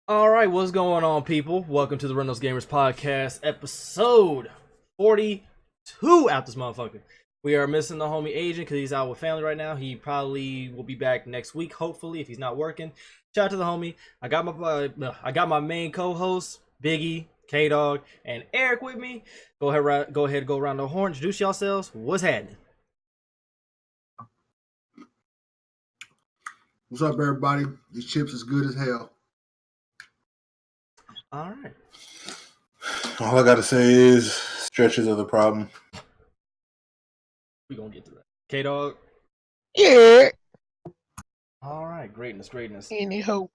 All right, what's going on, people? Welcome to the Run Those Gamers podcast, episode 42 out this motherfucker. We are missing the homie Agent because he's out with family right now. He probably will be back next week, hopefully, if he's not working. Shout out to the homie. I got my main co-host, Biggie, K-Dog, and Eric with me. Go ahead, go around the horn. Introduce yourselves. What's happening? What's up, everybody? These chips is good as hell. All right. All I gotta say is stretches are the problem. We gonna get to that. K-Dog. Yeah. All right, greatness. Any hope?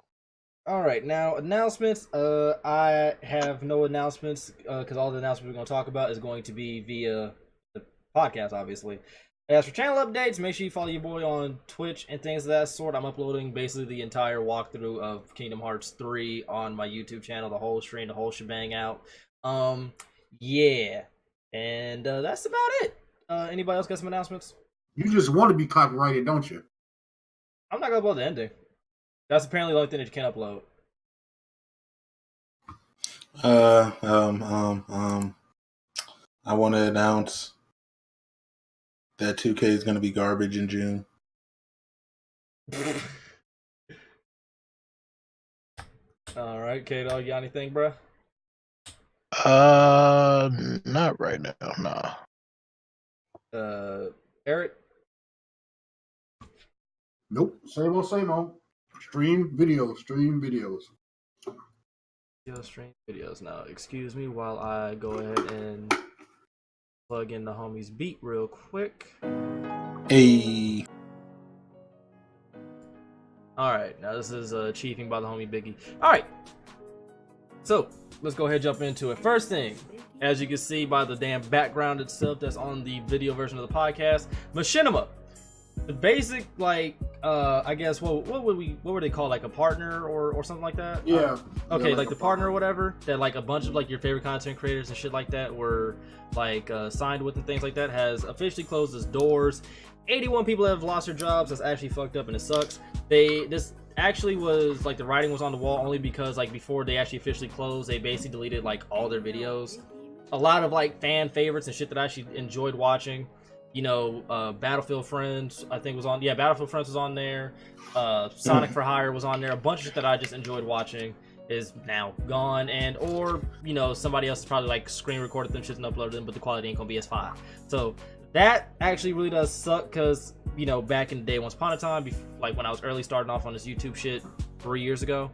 All right, now announcements. I have no announcements because all the announcements we're going to talk about is going to be via the podcast, obviously. As for channel updates, make sure you follow your boy on Twitch and things of that sort. I'm uploading basically the entire walkthrough of Kingdom Hearts 3 on my YouTube channel, the whole stream, the whole shebang out. Yeah, and that's about it. Anybody else got some announcements? You just want to be copyrighted, don't you? I'm not gonna upload the ending. That's apparently the only thing that you can't upload. I want to announce that 2K is going to be garbage in June. All right, K-Dog, you got anything, bro? Not right now, nah. Eric? Nope. Same old. Stream videos. Stream videos. Now, excuse me while I go ahead and plug in the homie's beat real quick. Hey. Alright, now this is chiefing by the homie Biggie. Alright, so let's go ahead and jump into it. First thing, as you can see by the damn background itself that's on the video version of the podcast, Machinima. The basic, like, I guess, what were they called, like a partner or something like that? Yeah. Okay, yeah, like the partner or whatever, that like a bunch of like your favorite content creators and shit like that were like signed with and things like that, has officially closed its doors. 81 people have lost their jobs. That's actually fucked up and it sucks. This actually was like the writing was on the wall only because like before they actually officially closed, they basically deleted like all their videos. A lot of like fan favorites and shit that I actually enjoyed watching. You know, Battlefield Friends, I think was on. Yeah, Battlefield Friends was on there. Sonic for Hire was on there. A bunch of shit that I just enjoyed watching is now gone, and or you know somebody else probably like screen recorded them shit and uploaded them, but the quality ain't gonna be as fine. So that actually really does suck because you know back in the day, once upon a time, like when I was early starting off on this YouTube shit 3 years ago,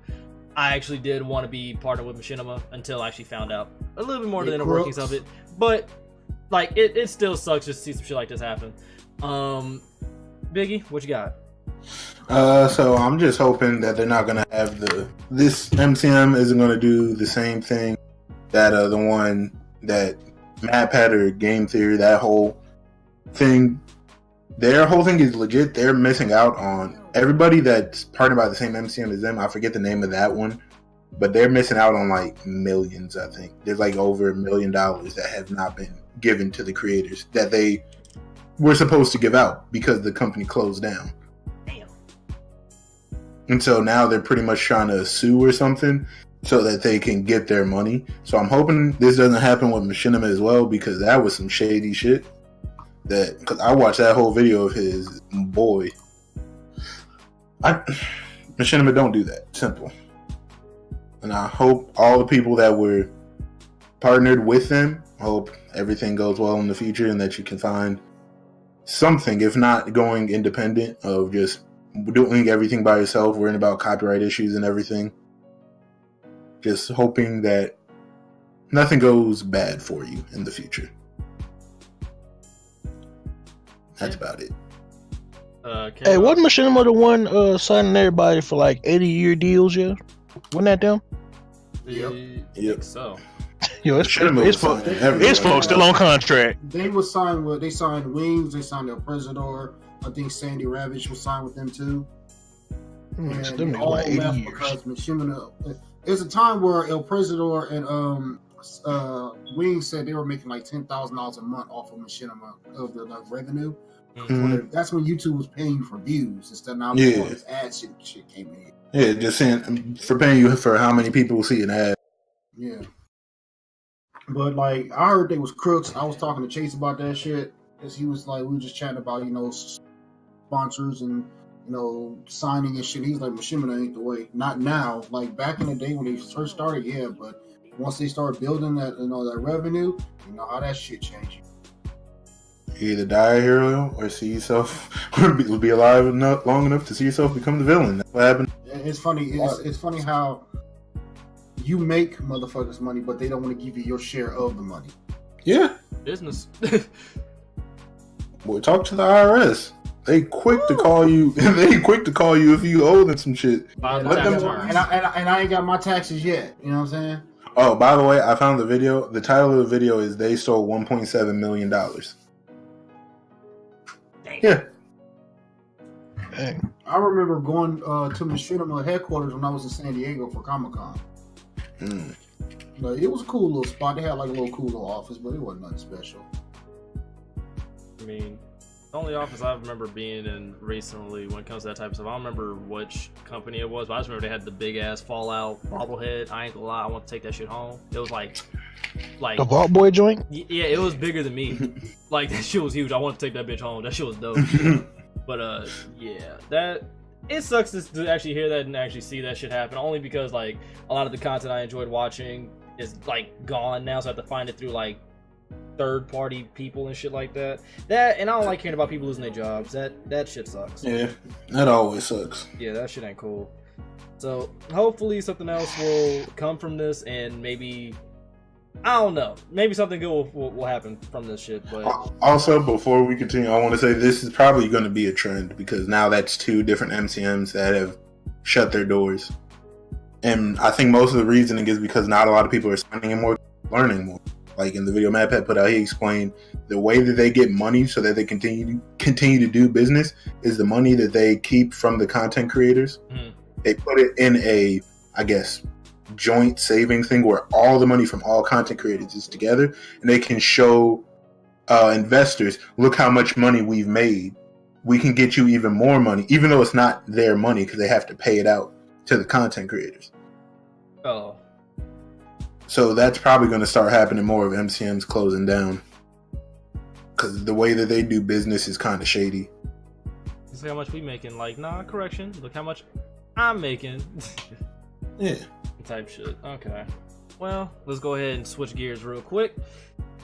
I actually did want to be partnered with Machinima until I actually found out a little bit more of the inner workings of it, but. Like, it still sucks just to see some shit like this happen. Biggie, what you got? So I'm just hoping that they're not going to have this MCM isn't going to do the same thing that the one that MatPat or Game Theory, that whole thing, their whole thing is legit. They're missing out on everybody that's partnered by the same MCM as them. I forget the name of that one, but they're missing out on like millions, I think. There's like over $1 million that have not been given to the creators that they were supposed to give out because the company closed down. Damn. And so now they're pretty much trying to sue or something so that they can get their money. So I'm hoping this doesn't happen with Machinima as well, because that was some shady shit. Because I watched that whole video of his, boy. Machinima, don't do that. Simple. And I hope all the people that were partnered with them, I hope everything goes well in the future and that you can find something, if not going independent, of just doing everything by yourself, worrying about copyright issues and everything. Just hoping that nothing goes bad for you in the future. That's about it. Hey, wasn't Machinima the one signing everybody for like 80-year deals? Yeah, wasn't that them? Yep. So. Yo, it's folks still on contract. They were signed with. They signed Wings. They signed El Presidor. I think Sandy Ravage was signed with them too. And Them all like 80 left years. because Machinima. There's a time where El Presidor and Wings said they were making like $10,000 a month off of Machinima of the like revenue. That's when YouTube was paying you for views instead of now this ad shit came in. Yeah, just saying for paying you for how many people see an ad. Yeah. But like I heard they was crooks. I was talking to Chase about that shit because he was like we were just chatting about sponsors and signing and shit. He's like Machinima ain't the way. Not now. Like back in the day when they first started, yeah. But once they start building that that revenue, you know how that shit changed. You either die a hero or see yourself or be alive long enough to see yourself become the villain. That's what happened. It's funny. It's funny how you make motherfuckers money, but they don't want to give you your share of the money. Yeah. Business. Boy, talk to the IRS. They quick to call you. They quick to call you if you owe them some shit. And I ain't got my taxes yet. You know what I'm saying? Oh, by the way, I found the video. The title of the video is "They Stole $1.7 million." Yeah. Dang. I remember going to Machinima headquarters when I was in San Diego for Comic-Con. But it was a cool little spot. They had like a cool little office, but it wasn't nothing special. I mean, the only office I remember being in recently when it comes to that type of stuff, I don't remember which company it was, but I just remember they had the big ass Fallout bobblehead. I ain't gonna lie, I want to take that shit home. It was like the Vault Boy joint? Yeah, it was bigger than me. Like that shit was huge. I want to take that bitch home. That shit was dope. But yeah, that it sucks to actually hear that and actually see that shit happen. Only because like a lot of the content I enjoyed watching is like gone now, so I have to find it through like third-party people and shit like that. And I don't like hearing about people losing their jobs. That shit sucks. Yeah, that always sucks. Yeah, that shit ain't cool. So hopefully something else will come from this, and maybe I don't know. Maybe something good will happen from this shit. But also, before we continue, I want to say this is probably going to be a trend because now that's 2 different MCMs that have shut their doors, and I think most of the reasoning is because not a lot of people are signing more, learning more. Like in the video Matt Pet put out, he explained the way that they get money so that they continue to do business is the money that they keep from the content creators. They put it in a, I guess, joint savings thing where all the money from all content creators is together, and they can show investors, look how much money we've made. We can get you even more money, even though it's not their money because they have to pay it out to the content creators. Oh. So that's probably going to start happening more of MCMs closing down because the way that they do business is kind of shady. See how much we making? Like, nah, correction. Look how much I'm making. Yeah. Type shit. Okay. Well, let's go ahead and switch gears real quick.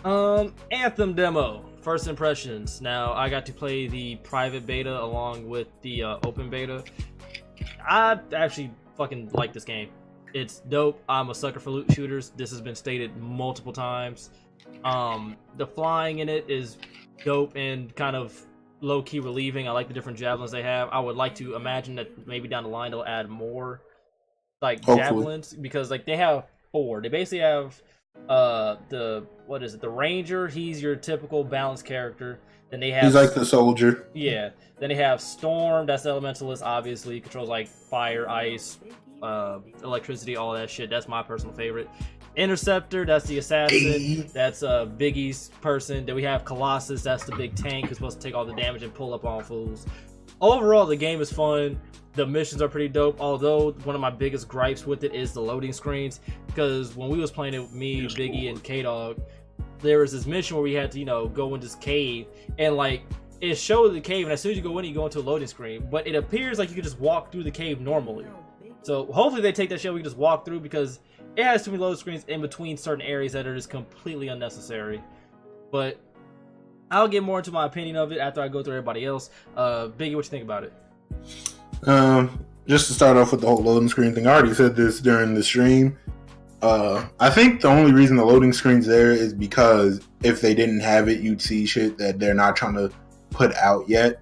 Anthem demo. First impressions. Now, I got to play the private beta along with the open beta. I actually fucking like this game. It's dope. I'm a sucker for loot shooters. This has been stated multiple times. The flying in it is dope and kind of low-key relieving. I like the different javelins they have. I would like to imagine that maybe down the line they'll add more like javelins because like they have 4. They basically have the Ranger. He's your typical balanced character. Then they have he's like the soldier. Yeah. Then they have Storm. That's the elementalist. Obviously, he controls like fire, ice, electricity, all that shit. That's my personal favorite. Interceptor, that's the assassin. That's Biggie's person. Then we have Colossus, that's the big tank who's supposed to take all the damage and pull up on fools. Overall, the game is fun. The missions are pretty dope, although one of my biggest gripes with it is the loading screens, because when we was playing it with me, Biggie, and K-Dog, there was this mission where we had to, go in this cave, and like it showed the cave, and as soon as you go in, you go into a loading screen, but it appears like you can just walk through the cave normally. So hopefully they take that shit we can just walk through, because it has too many load screens in between certain areas that are just completely unnecessary. But I'll get more into my opinion of it after I go through everybody else. Biggie, what you think about it? Just to start off with the whole loading screen thing, I already said this during the stream. I think the only reason the loading screen's there is because if they didn't have it, you'd see shit that they're not trying to put out yet.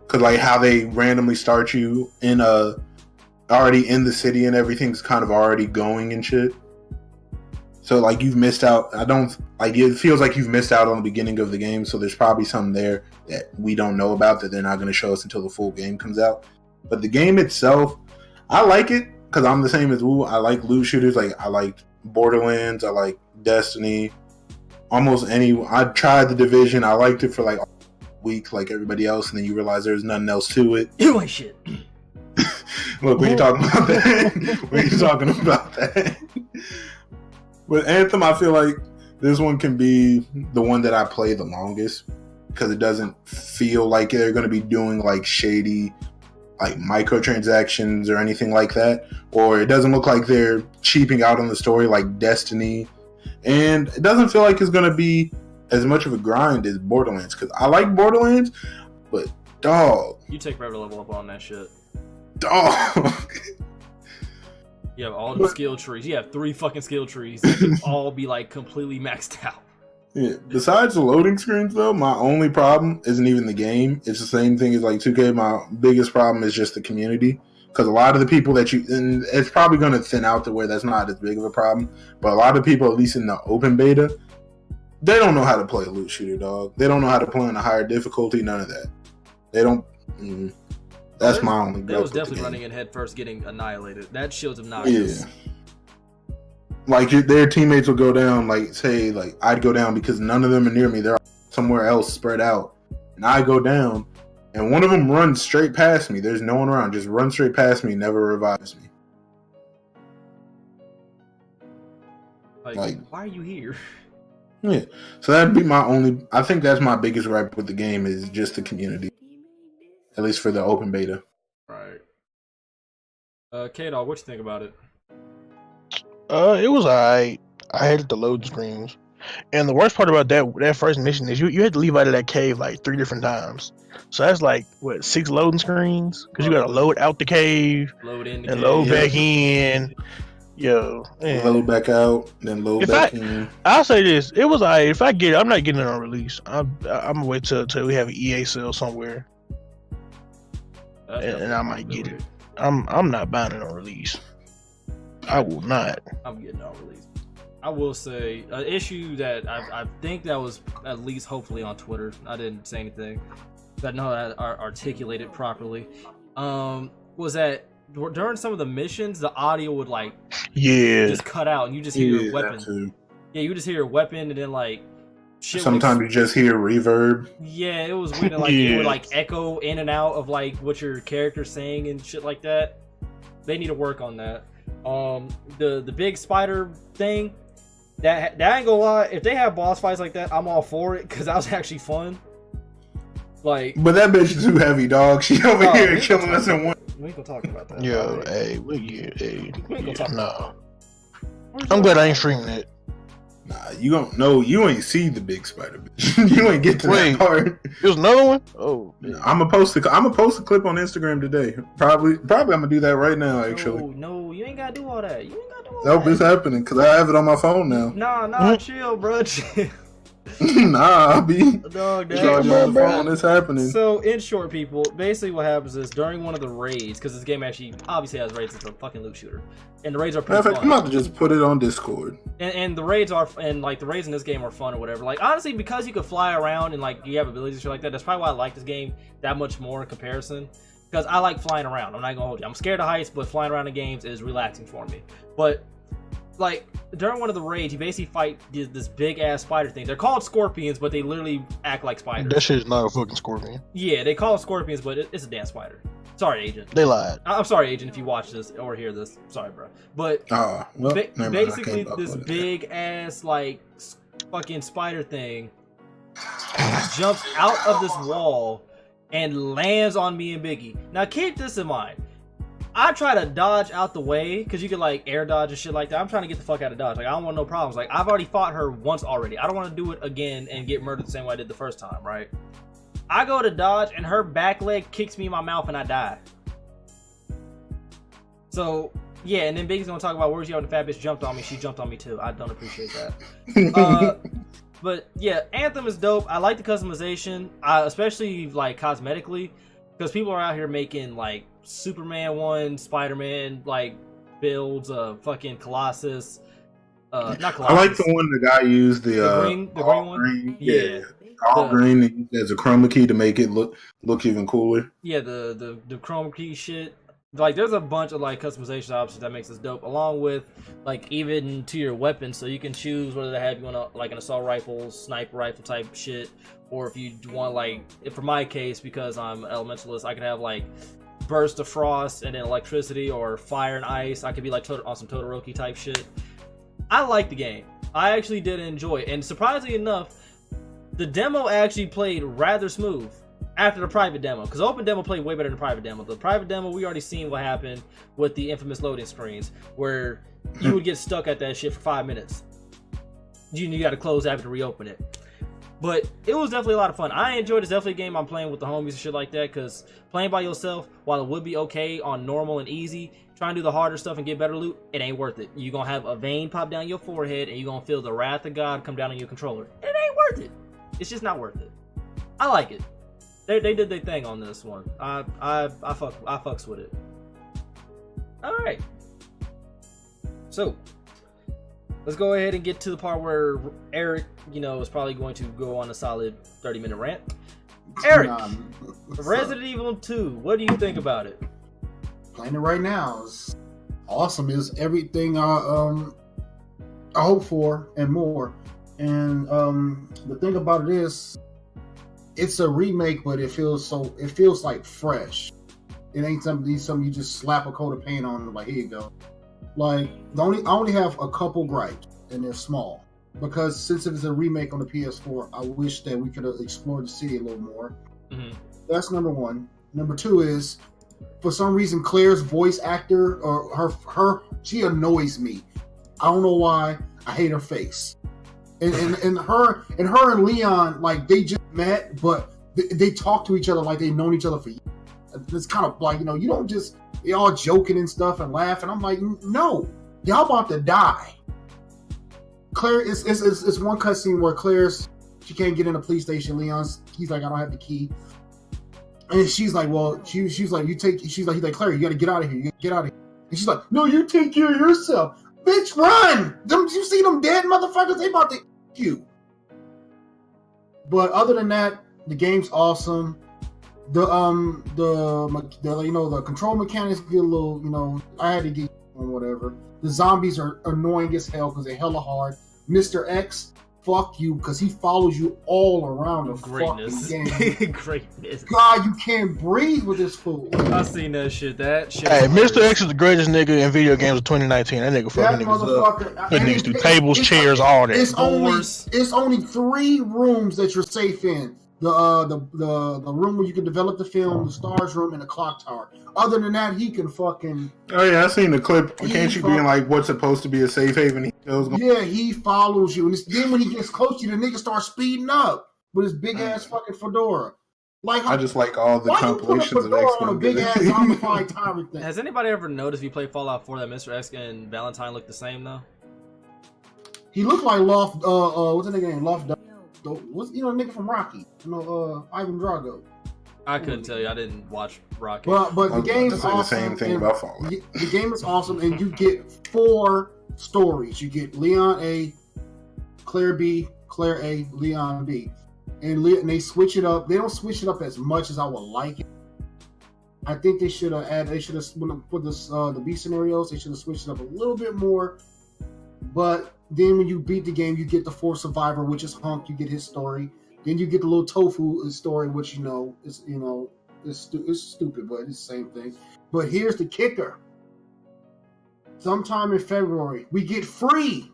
Cause like how they randomly start you in already in the city and everything's kind of already going and shit. So like you've missed out. It feels like you've missed out on the beginning of the game. So there's probably something there that we don't know about that they're not going to show us until the full game comes out. But the game itself, I like it because I'm the same as Woo. I like loot shooters. Like I like Borderlands. I like Destiny. Almost any. I tried the Division. I liked it for like weak like everybody else, and then you realize there's nothing else to it. You ain't shit. Look, we ain't talking about that. We ain't talking about that. But Anthem, I feel like this one can be the one that I play the longest because it doesn't feel like they're going to be doing like shady like microtransactions or anything like that, or it doesn't look like they're cheaping out on the story like Destiny, and it doesn't feel like it's going to be as much of a grind as Borderlands, because I like Borderlands, but dog, you take forever to level up on that shit. Dog. You have all the skill trees. You have 3 fucking skill trees that can all be like completely maxed out. Yeah. Besides the loading screens, though, my only problem isn't even the game. It's the same thing as like 2K. My biggest problem is just the community, because a lot of the people that you, and it's probably going to thin out to where that's not as big of a problem, but a lot of people, at least in the open beta, they don't know how to play a loot shooter, dog. They don't know how to play on a higher difficulty. None of that. They don't. That's my only. That was definitely running in head first, getting annihilated. That shield's obnoxious. Yeah. Like their teammates will go down, like say, like I'd go down because none of them are near me. They're somewhere else, spread out, and I go down, and one of them runs straight past me. There's no one around, just runs straight past me, never revives me. Like, why are you here? Yeah, so that'd be my only. I think that's my biggest gripe with the game is just the community, at least for the open beta. Right. K-Dog, what you think about it? It was alright. I hated the load screens, and the worst part about that first mission is you had to leave out of that cave like 3 different times. So that's like what 6 loading screens because you got to load out the cave, load in, and load back in. Yo, man. Load back out, then load back in. I'll say this: it was alright. If I get it, I'm not getting it on release. I'm gonna wait till we have an EA sale somewhere, and I might get it. I'm not buying it on release. I will not. I'm getting on release. I will say an issue that I think that was at least hopefully on Twitter. I didn't say anything. I know that I articulated properly. Was that during some of the missions, the audio would like just cut out, and you just hear your weapon. Yeah, you just hear your weapon, and then like shit. Sometimes you just hear reverb. Yeah, it was weird. Like it would like echo in and out of like what your character's saying and shit like that. They need to work on that. The big spider thing, that ain't gonna lie, if they have boss fights like that, I'm all for it, because that was actually fun. Like, but that bitch is too heavy, dog. She over here killing us in one. We ain't gonna talk about that. Yo, right? hey, We ain't gonna talk about that. I'm glad I ain't streaming it. Nah, you don't know. You ain't see the big spider, bitch. You ain't get to that part. There's another one. Oh, I'm gonna post a clip on Instagram today. Probably I'm gonna do that right now. Actually, no, you ain't gotta do all that. You ain't gotta do all that. Nope, it's happening because I have it on my phone now. Nah, chill, bro. Chill. Nah, I'll be. Dog, my phone. It's happening. So, in short, people, basically what happens is during one of the raids, because this game actually obviously has raids. It's a fucking loot shooter, and the raids are pretty fun. I'm about to just put it on Discord. And the raids are, and like the raids in this game are fun or whatever. Like honestly, because you could fly around and like you have abilities and shit like that. That's probably why I like this game that much more in comparison. Because I like flying around. I'm not gonna hold you. I'm scared of heights, but flying around in games is relaxing for me. But like during one of the raids, you basically fight this big ass spider thing. They're called scorpions, but they literally act like spiders. That shit is not a fucking scorpion. Yeah, they call it scorpions, but it's a damn spider. Sorry, Agent. They lied. I'm sorry, Agent, if you watch this or hear this. Sorry, bro. But basically, this big ass like fucking spider thing jumps out of this wall and lands on me and Biggie. Now, keep this in mind. I try to dodge out the way because you can like air dodge and shit like that. I'm trying to get the fuck out of Dodge. Like I don't want no problems. Like I've already fought her once already. I don't want to do it again and get murdered the same way I did the first time, right? I go to dodge and her back leg kicks me in my mouth and I die. So yeah, and then Biggie's gonna talk about where's you when the fat bitch jumped on me. She jumped on me too. I don't appreciate that. But yeah, Anthem is dope. I like the customization, especially like cosmetically, because people are out here making like Superman 1, Spider-Man like builds, fucking Colossus. Not Colossus. I like the one the guy used the green one. Green. Yeah. All green as a chroma key to make it look even cooler. Yeah, the chroma key shit. Like, there's a bunch of like customization options that makes this dope, along with like even to your weapons, so you can choose whether to have you want like an assault rifle, sniper rifle type shit, or if you want like, if for my case, because I'm an elementalist, I can have like burst of frost and then electricity, or fire and ice. I could be like on some Todoroki type shit. I like the game. I actually did enjoy it, and surprisingly enough, the demo actually played rather smooth after the private demo, because the open demo played way better than the private demo. The private demo, we already seen what happened with the infamous loading screens, where you would get stuck at that shit for 5 minutes. You got to close after to reopen it. But it was definitely a lot of fun. I enjoyed it. It's definitely a game I'm playing with the homies and shit like that, because playing by yourself, while it would be okay on normal and easy, trying to do the harder stuff and get better loot, it ain't worth it. You're going to have a vein pop down your forehead, and you're going to feel the wrath of God come down on your controller. It ain't worth it. It's just not worth it. I like it. They did their thing on this one. I fucks with it. All right. So let's go ahead and get to the part where Eric, is probably going to go on a solid 30-minute rant. Eric, Resident Evil 2. What do you think about it? Playing it right now is awesome. Is everything I hope for and more. And the thing about it is, it's a remake, but it feels like fresh. It ain't something you just slap a coat of paint on and like, here you go. Like, I only have a couple gripes, and they're small. Because since it is a remake on the PS4, I wish that we could have explored the city a little more. Mm-hmm. That's number one. Number two is, for some reason, Claire's voice actor, or she annoys me. I don't know why. I hate her face. And her and Leon, like, they just met, but they talk to each other like they've known each other for years. It's kind of like, you don't just, they all joking and stuff and laughing. I'm like, no, y'all about to die. Claire, it's one cutscene where she can't get in the police station. He's like, I don't have the key. And she's like, well, she's like, he's like, Claire, you got to get out of here. You got to get out of here. And she's like, no, you take care of yourself. Bitch, run! You see them dead motherfuckers? They about to eat you. But other than that, the game's awesome. The control mechanics get a little, I had to get on whatever. The zombies are annoying as hell because they're hella hard. Mr. X, fuck you, because he follows you all around the fucking game. Greatness. God, you can't breathe with this fool. I seen that shit. That shit. Hey, Mr. X is the greatest nigga in video games of 2019. That nigga fucking niggas up. That niggas through tables, chairs, all that. It's only 3 rooms that you're safe in. The room where you can develop the film, the stars room, and the clock tower. Other than that, he can fucking. Oh yeah, I seen the clip. Can't you be in like what's supposed to be a safe haven? He follows you, and then when he gets close to you, the nigga starts speeding up with his big ass fucking fedora. Like, I just like all the compilations of X on a big ass zombified tyrant thing. Has anybody ever noticed if you play Fallout 4 that Mr. X and Valentine look the same though? He looked like Loft. What's the nigga name? Loft. What's the nigga from Rocky? Ivan Drago. I couldn't tell you. I didn't watch Rocky. But the game is awesome. The same thing about Fallout. The game is awesome, and you get 4 stories. You get Leon A, Claire B, Claire A, Leon B, and they switch it up. They don't switch it up as much as I would like it. I think they should have added. They should have put this the B scenarios. They should have switched it up a little bit more. But then when you beat the game, you get the 4th survivor, which is Hunk. You get his story. Then you get the little Tofu story, which is it's stupid, but it's the same thing. But here's the kicker: sometime in February, we get free.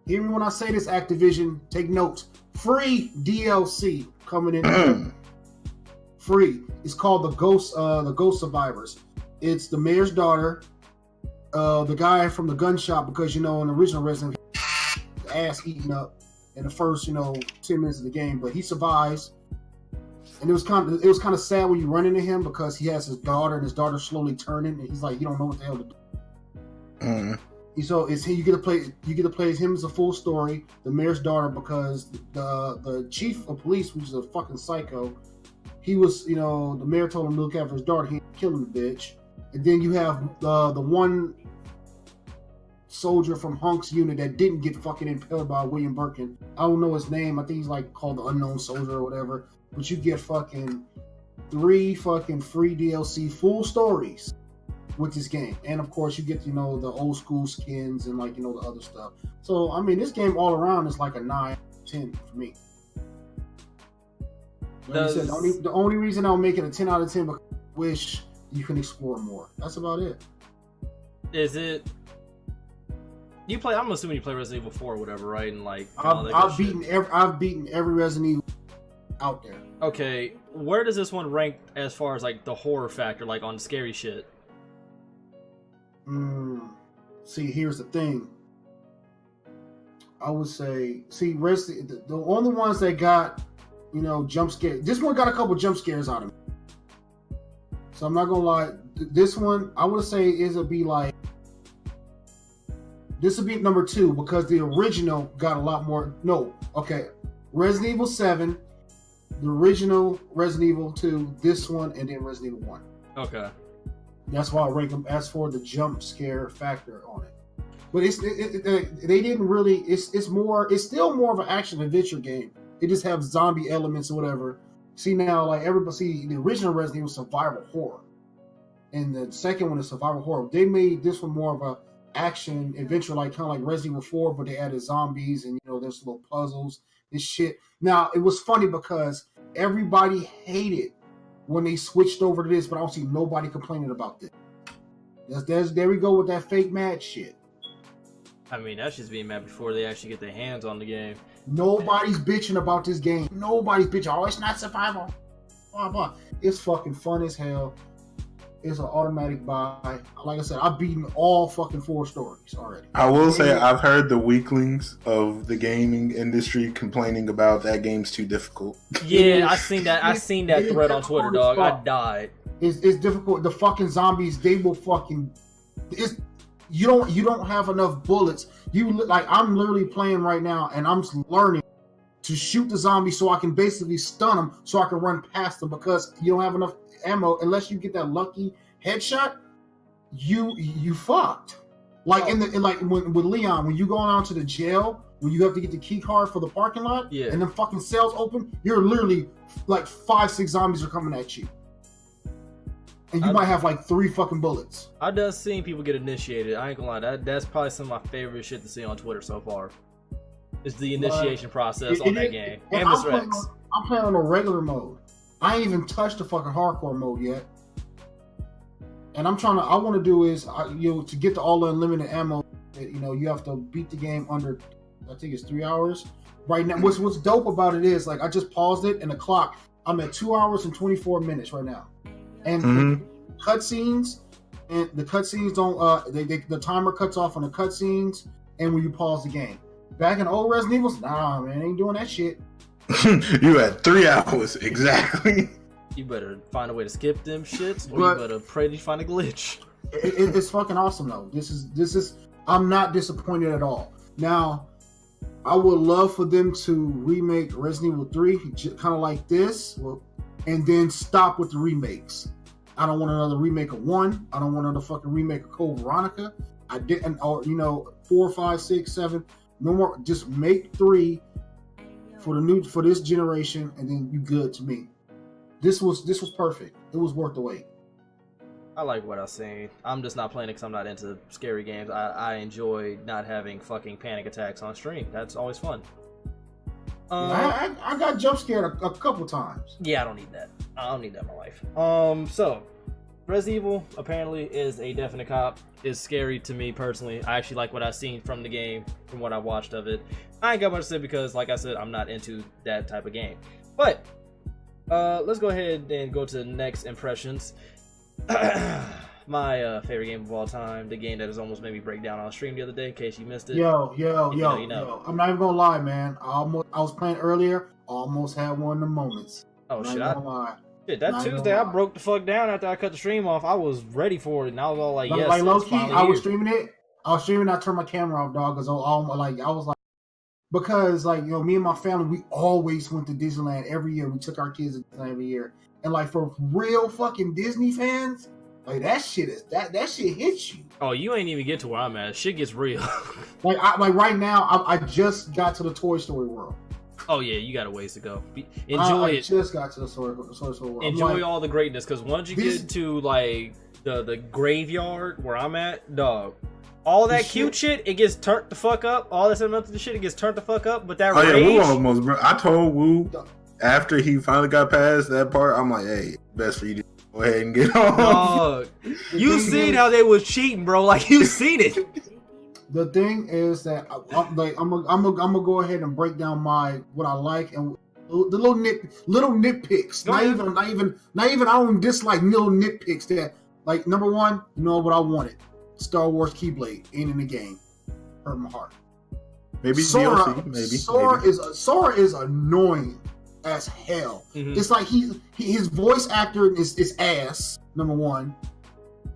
Hear me when I say this, Activision. Take notes. Free DLC coming in. Free. It's called the Ghost Survivors. It's the mayor's daughter, the guy from the gun shop, because in the original Resident Evil, ass eaten up in the first 10 minutes of the game, but he survives. And it was kind of sad when you run into him, because he has his daughter, and his daughter's slowly turning, and he's like, you don't know what the hell to do. So you get to play him as a full story, the mayor's daughter, because the chief of police, which is a fucking psycho, he was the mayor told him to look after his daughter. He ain't killing the bitch. And then you have the one soldier from Hunk's unit that didn't get fucking impaled by William Birkin. I don't know his name. I think he's like called the Unknown Soldier or whatever. But you get fucking 3 fucking free DLC full stories with this game. And of course, you get the old school skins and like the other stuff. So I mean, this game all around is like a 9/10 for me. Like I said, the only reason I'll make it a 10 out of 10 because I wish you can explore more. That's about it. Is it? I'm assuming you play Resident Evil 4 or whatever, right? And like, I've beaten every Resident Evil out there. Okay, where does this one rank as far as like the horror factor, like on scary shit? See, here's the thing. I would say, the only ones that got, jump scares. This one got a couple jump scares out of me. So I'm not gonna lie. This one, I would say, this would be number 2 because the original got a lot more. No, okay, Resident Evil 7, the original Resident Evil 2, this one, and then Resident Evil 1. Okay. That's why I rank them as for the jump scare factor on it. But they didn't really. It's still more of an action adventure game. It just have zombie elements or whatever. See now, like everybody see the original Resident Evil survival horror, and the second one is survival horror. They made this one more of a action adventure, like kind of like Resident Evil 4, but they added zombies and there's little puzzles and shit. Now it was funny because everybody hated when they switched over to this, but I don't see nobody complaining about this. There we go with that fake mad shit. I mean, that's just being mad before they actually get their hands on the game. Nobody's bitching about this game. Nobody's bitching. Oh, it's not survival. Blah, blah. It's fucking fun as hell. It's an automatic buy. Like I said, I've beaten all fucking 4 stories already. I will say I've heard the weaklings of the gaming industry complaining about that game's too difficult. Yeah, I seen that thread on Twitter, dog. I died. It's difficult. The fucking zombies, they will fucking. You don't have enough bullets. I'm literally playing right now, and I'm learning to shoot the zombies so I can basically stun them, so I can run past them because you don't have enough ammo. Unless you get that lucky headshot, you fucked. Like with Leon, when you go down to the jail, when you have to get the key card for the parking lot, yeah, and then fucking cells open, you're literally like 5-6 zombies are coming at you. And you might have like 3 fucking bullets. I've just seen people get initiated. I ain't gonna lie, that's probably some of my favorite shit to see on Twitter so far. It's the initiation process on that game. And Mr. X. I'm playing on a regular mode. I ain't even touched the fucking hardcore mode yet. And I want to do is, to get to all the unlimited ammo, you have to beat the game under, I think it's 3 hours. Right now, what's dope about it is, like, I just paused it and the clock, I'm at 2 hours and 24 minutes right now. And the cutscenes don't the timer cuts off on the cutscenes and when you pause the game. Back in old Resident Evil, nah man, ain't doing that shit. You had 3 hours exactly. You better find a way to skip them shits, or you better pray to find a glitch. It's fucking awesome though. This is I'm not disappointed at all. Now, I would love for them to remake Resident Evil 3 kind of like this. And then stop with the remakes. I don't want another remake of 1. I don't want another fucking remake of Code Veronica. I didn't, or 4, 5, 6, 7. No more. Just make 3 for this generation, and then you good to me. This was perfect. It was worth the wait. I like what I've seen. I'm just not playing it because I'm not into scary games. I enjoy not having fucking panic attacks on stream. That's always fun. I got jump scared a couple times. Yeah, I don't need that. I don't need that in my life. So Resident Evil apparently is a definite cop. Is scary to me personally. I actually like what I've seen from the game, from what I watched of it. I ain't got much to say because, like I said, I'm not into that type of game. But let's go ahead and go to the next impressions. My favorite game of all time, the game that has almost made me break down on stream the other day, in case you missed it. Yo. I'm not even gonna lie, man. I was playing earlier, almost had one of the moments. Oh shit! Shit, that Tuesday I broke the fuck down after I cut the stream off. I was ready for it, and I was all like, "Yes." Like low key, I was streaming it. I turned my camera off, dog, because me and my family, we always went to Disneyland every year. We took our kids to Disneyland every year, and like for real fucking Disney fans. Like that shit hits you. Oh, you ain't even get to where I'm at. Shit gets real. like right now, I just got to the Toy Story world. Oh yeah, you got a ways to go. Enjoy it. I just got to the Toy Story world. Enjoy all the greatness, because once you get to like the graveyard where I'm at, dog. All that cute shit, it gets turned the fuck up. All that sentimental shit, it gets turned the fuck up. But that Oh rage, yeah, Woo almost. Bro. I told Woo after he finally got past that part, I'm like, hey, best for you to go ahead and get on. dog. You seen how they was cheating, bro? Like you seen it. The thing is that I'm gonna go ahead and break down what I like and the little nitpicks. Not even. I don't dislike little nitpicks. That like number one, you know what I wanted. Star Wars Keyblade ain't in the game. Hurt my heart. Maybe Sora, DLC. Maybe Sora is annoying as hell. Mm-hmm. It's like his voice actor is ass. Number one.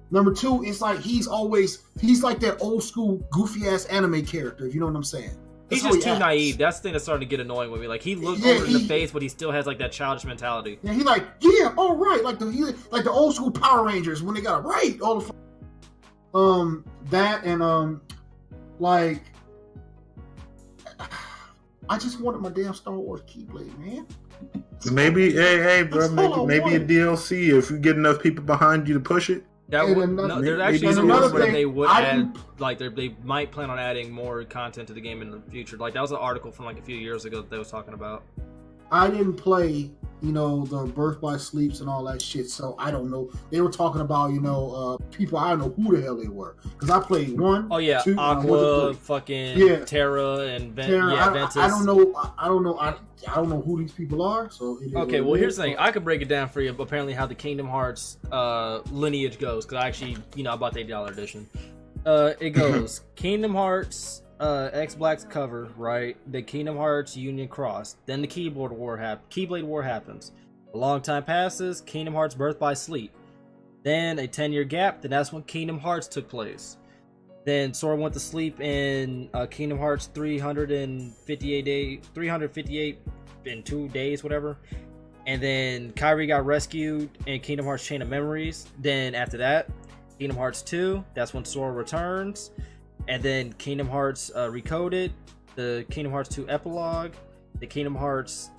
Number two, it's like he's like that old school goofy ass anime character. If you know what I'm saying. He's just too naive. That's the thing that's starting to get annoying with me. Like he looks older in the face, but he still has like that childish mentality. Yeah, he like all right, like the old school Power Rangers when they got it right all the. That and like I just wanted my damn Star Wars Keyblade, man. Maybe, hey, bro, maybe a DLC if you get enough people behind you to push it. That And would, another- no, there's and actually some another rumors where thing, they would I add, didn't- like they might plan on adding more content to the game in the future. Like that was an article from like a few years ago that they was talking about. I didn't play, the Birth by Sleeps and all that shit, so I don't know. They were talking about, people, I don't know who the hell they were. Because I played 1, Oh yeah, 2, and I went to Aqua, 3. fucking Yeah. Terra, and Terra, Ventus. I don't know. I don't know who these people are. So it is Okay, what well it here's is. the thing. I could break it down for you. But apparently, how the Kingdom Hearts lineage goes, because I actually, I bought the $8 edition. It goes Kingdom Hearts X Black's cover, right? The Kingdom Hearts Union Cross. Then the Keyblade War happens. A long time passes. Kingdom Hearts Birth by Sleep. Then a 10-year gap. Then that's when Kingdom Hearts took place. Then Sora went to sleep in Kingdom Hearts 358 in 2 days, whatever. And then Kairi got rescued in Kingdom Hearts Chain of Memories. Then after that, Kingdom Hearts 2, that's when Sora returns. And then Kingdom Hearts Recoded, the Kingdom Hearts 2 Epilogue, the Kingdom Hearts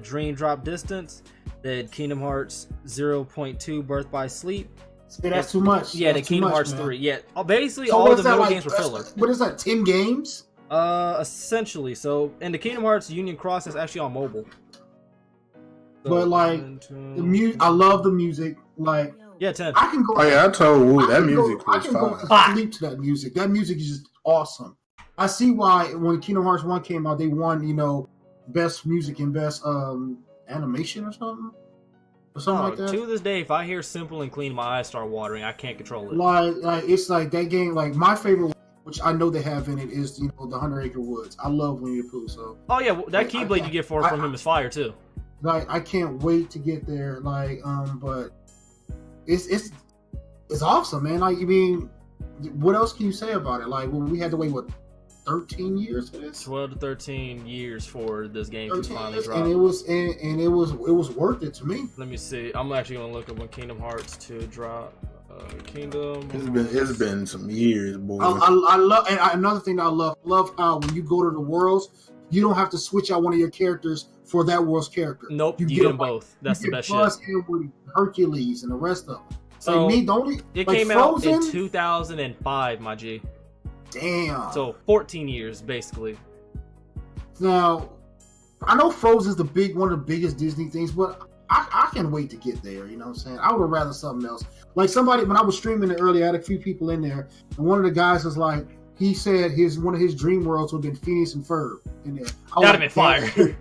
Dream Drop Distance, the Kingdom Hearts 0.2 Birth by Sleep. See, that's too much. Yeah, That's the Kingdom too much, Hearts man. 3. Yeah, basically So all what of is the that middle like? games were filler. What is that? 10 games? Essentially. So, in the Kingdom Hearts Union Cross is actually on mobile. So, But like the music, I love the music. Like yeah, 10. I can go. Oh yeah, I told Woo I that can music go, I was can go fire. to sleep to that music. That music is just awesome. I see why when Kingdom Hearts 1 came out, they won, best music and best animation or something like that. To this day, if I hear Simple and Clean, my eyes start watering. I can't control it. Like it's like that game. Like my favorite, which I know they have in it, is the 100 Acre Woods. I love Winnie the Pooh. So Oh yeah, that Like, Keyblade you get from him is fire too. like I can't wait to get there. Like but it's awesome, man. Like I mean, what else can you say about it? Like when we had to wait 13 years for this. 12 to 13 years for this game to 13 finally years, drop. and it was worth it to me. Let me see. I'm actually gonna look up when Kingdom Hearts 2 drop. Kingdom. It's been some years, boy. I love, and another thing that I love how when you go to the worlds, you don't have to switch out one of your characters for that world's character. Nope, you get them both. That's the best shit. Buzz and Woody, Hercules and the rest of them. So like me, the only it like came Frozen, out in 2005, my G. Damn. So 14 years basically. Now, I know Frozen's one of the biggest Disney things, but I can wait to get there. You know what I'm saying? I would have rather something else. Like when I was streaming it earlier, I had a few people in there, and one of the guys was like, he said one of his dream worlds would have been Phineas and Ferb in there. That'd have been fire.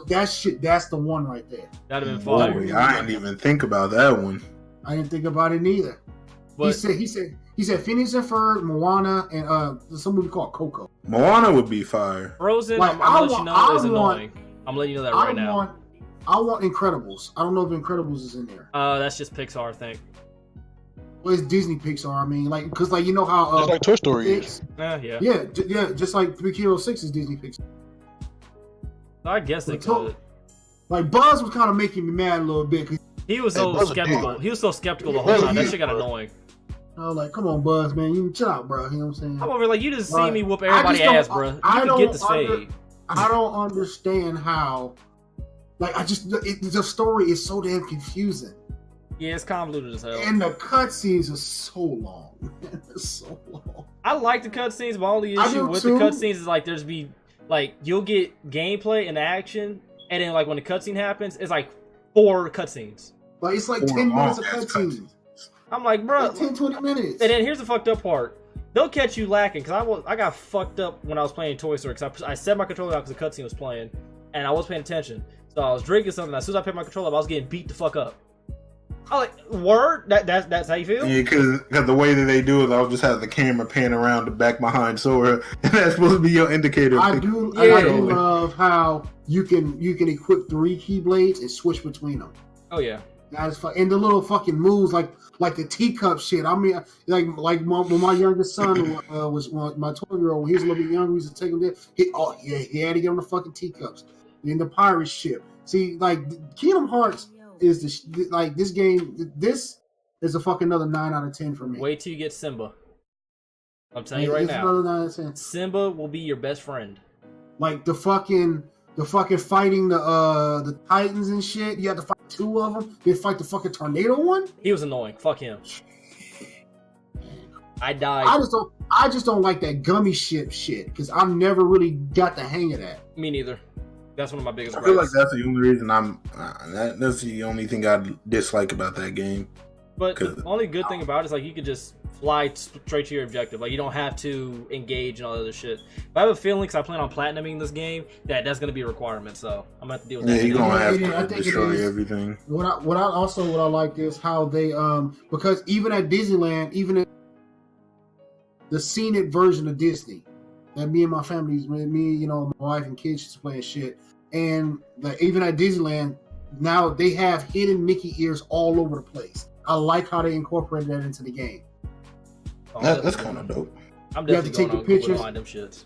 That's the one right there. That'd have been fire. Boy, I didn't even think about that one. I didn't think about it neither. But He said Phineas and Ferb, Moana, and there's some movie called Coco. Moana would be fire. Frozen, Like, I'm gonna let you know, is I want- annoying. I'm letting you know that right now. I want Incredibles. I don't know if Incredibles is in there. That's just Pixar, I think. Well, it's Disney Pixar. I mean, like, because like you know how Just like Toy Story is. Yeah. yeah, just like 306 is Disney Pixar. I guess they Like, could. Like Buzz was kind of making me mad a little bit. 'Cause He was Hey, so Buzz a skeptical. dick. He was so skeptical the whole time. That shit got Buzz. annoying. I was like, come on, Buzz, man, you chill out, bro. You know what I'm saying? I'm over here like, you just see Like, me whoop I everybody just don't- ass, bro. You I can don't get this under- fade. I don't understand how. Like, the story is so damn confusing. Yeah, it's convoluted as hell. And the cutscenes are so long. It's so long. I like the cutscenes, but only I issue do with too. the cutscenes is like you'll get gameplay and action, and then like when the cutscene happens, it's like 4 cutscenes. Like it's like 4 10 minutes of long-ass cutscenes. I'm like, bro, Like 10, 20 minutes. And then here's the fucked up part. They'll catch you lacking, because I got fucked up when I was playing Toy Story, because I set my controller out because the cutscene was playing, and I wasn't paying attention. So I was drinking something, as soon as I picked my controller up, I was getting beat the fuck up. I was like, word? That's how you feel? Yeah, because the way that they do it, I'll just have the camera pan around the back behind Sora, and that's supposed to be your indicator. I do love how you can equip 3 Keyblades and switch between them. Oh yeah. That is fun. And the little fucking moves like the teacup shit. I mean, like when my youngest son was my 12-year-old, when he was a little bit younger, we used to take him there. He had to get on the fucking teacups in the pirate ship. See, like Kingdom Hearts is this game. This is a fucking another 9 out of 10 for me. Wait till you get Simba. I'm telling you right It's now. another 9 out of 10. Simba will be your best friend. Like the fucking fighting the Titans and shit. You have to fight 2 of them. You fight the fucking tornado one. He was annoying. Fuck him. I died. I just don't like that gummy ship shit because I never really got the hang of that. Me neither. That's one of my biggest I feel like gripes. that's the only reason that's the only thing I dislike about that game. But the only good thing about it is like you could just fly straight to your objective. Like you don't have to engage and all that other shit. But I have a feeling, because I plan on platinuming this game, that's going to be a requirement. So I'm going to have to deal with that. Yeah, you're gonna have I to think it destroy is. everything. What I like is how they because even at Disneyland, even in the scenic version of Disney that me and my family, my wife and kids used to play and shit, and even at Disneyland now they have hidden Mickey ears all over the place. I like how they incorporated that into the game. That's kind of dope. I'm You have to definitely take going the on Google pictures. to find them shits.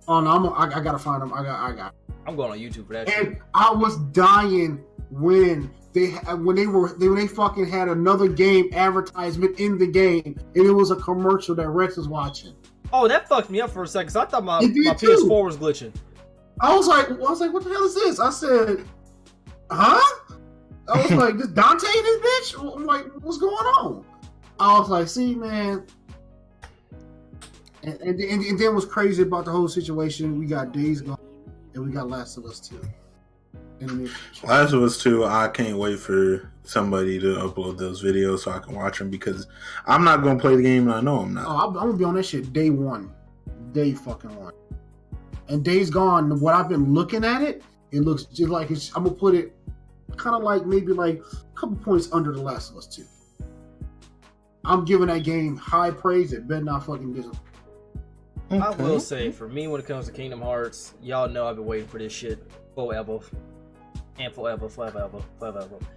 Oh no, I gotta find them. I got. I'm going on YouTube for that shit. And I was dying when they fucking had another game advertisement in the game, and it was a commercial that Rex was watching. Oh, that fucked me up for a second. So I thought my It did too. PS4 was glitching. I was like, what the hell is this? I said, huh? I was like, this Dante in this bitch? I'm like, what's going on? I was like, see, man. And then what's crazy about the whole situation, we got Days Gone and we got Last of Us 2. Last of Us 2, I can't wait for somebody to upload those videos so I can watch them, because I'm not going to play the game and I know I'm not. Oh, I'm going to be on that shit day 1. Day fucking 1. And Days Gone, what I've been looking at it looks just like I'm going to put it kind of like maybe like a couple points under The Last of Us 2. I'm giving that game high praise. It better not fucking disappoint. I will say, for me, when it comes to Kingdom Hearts, y'all know I've been waiting for this shit forever. And forever.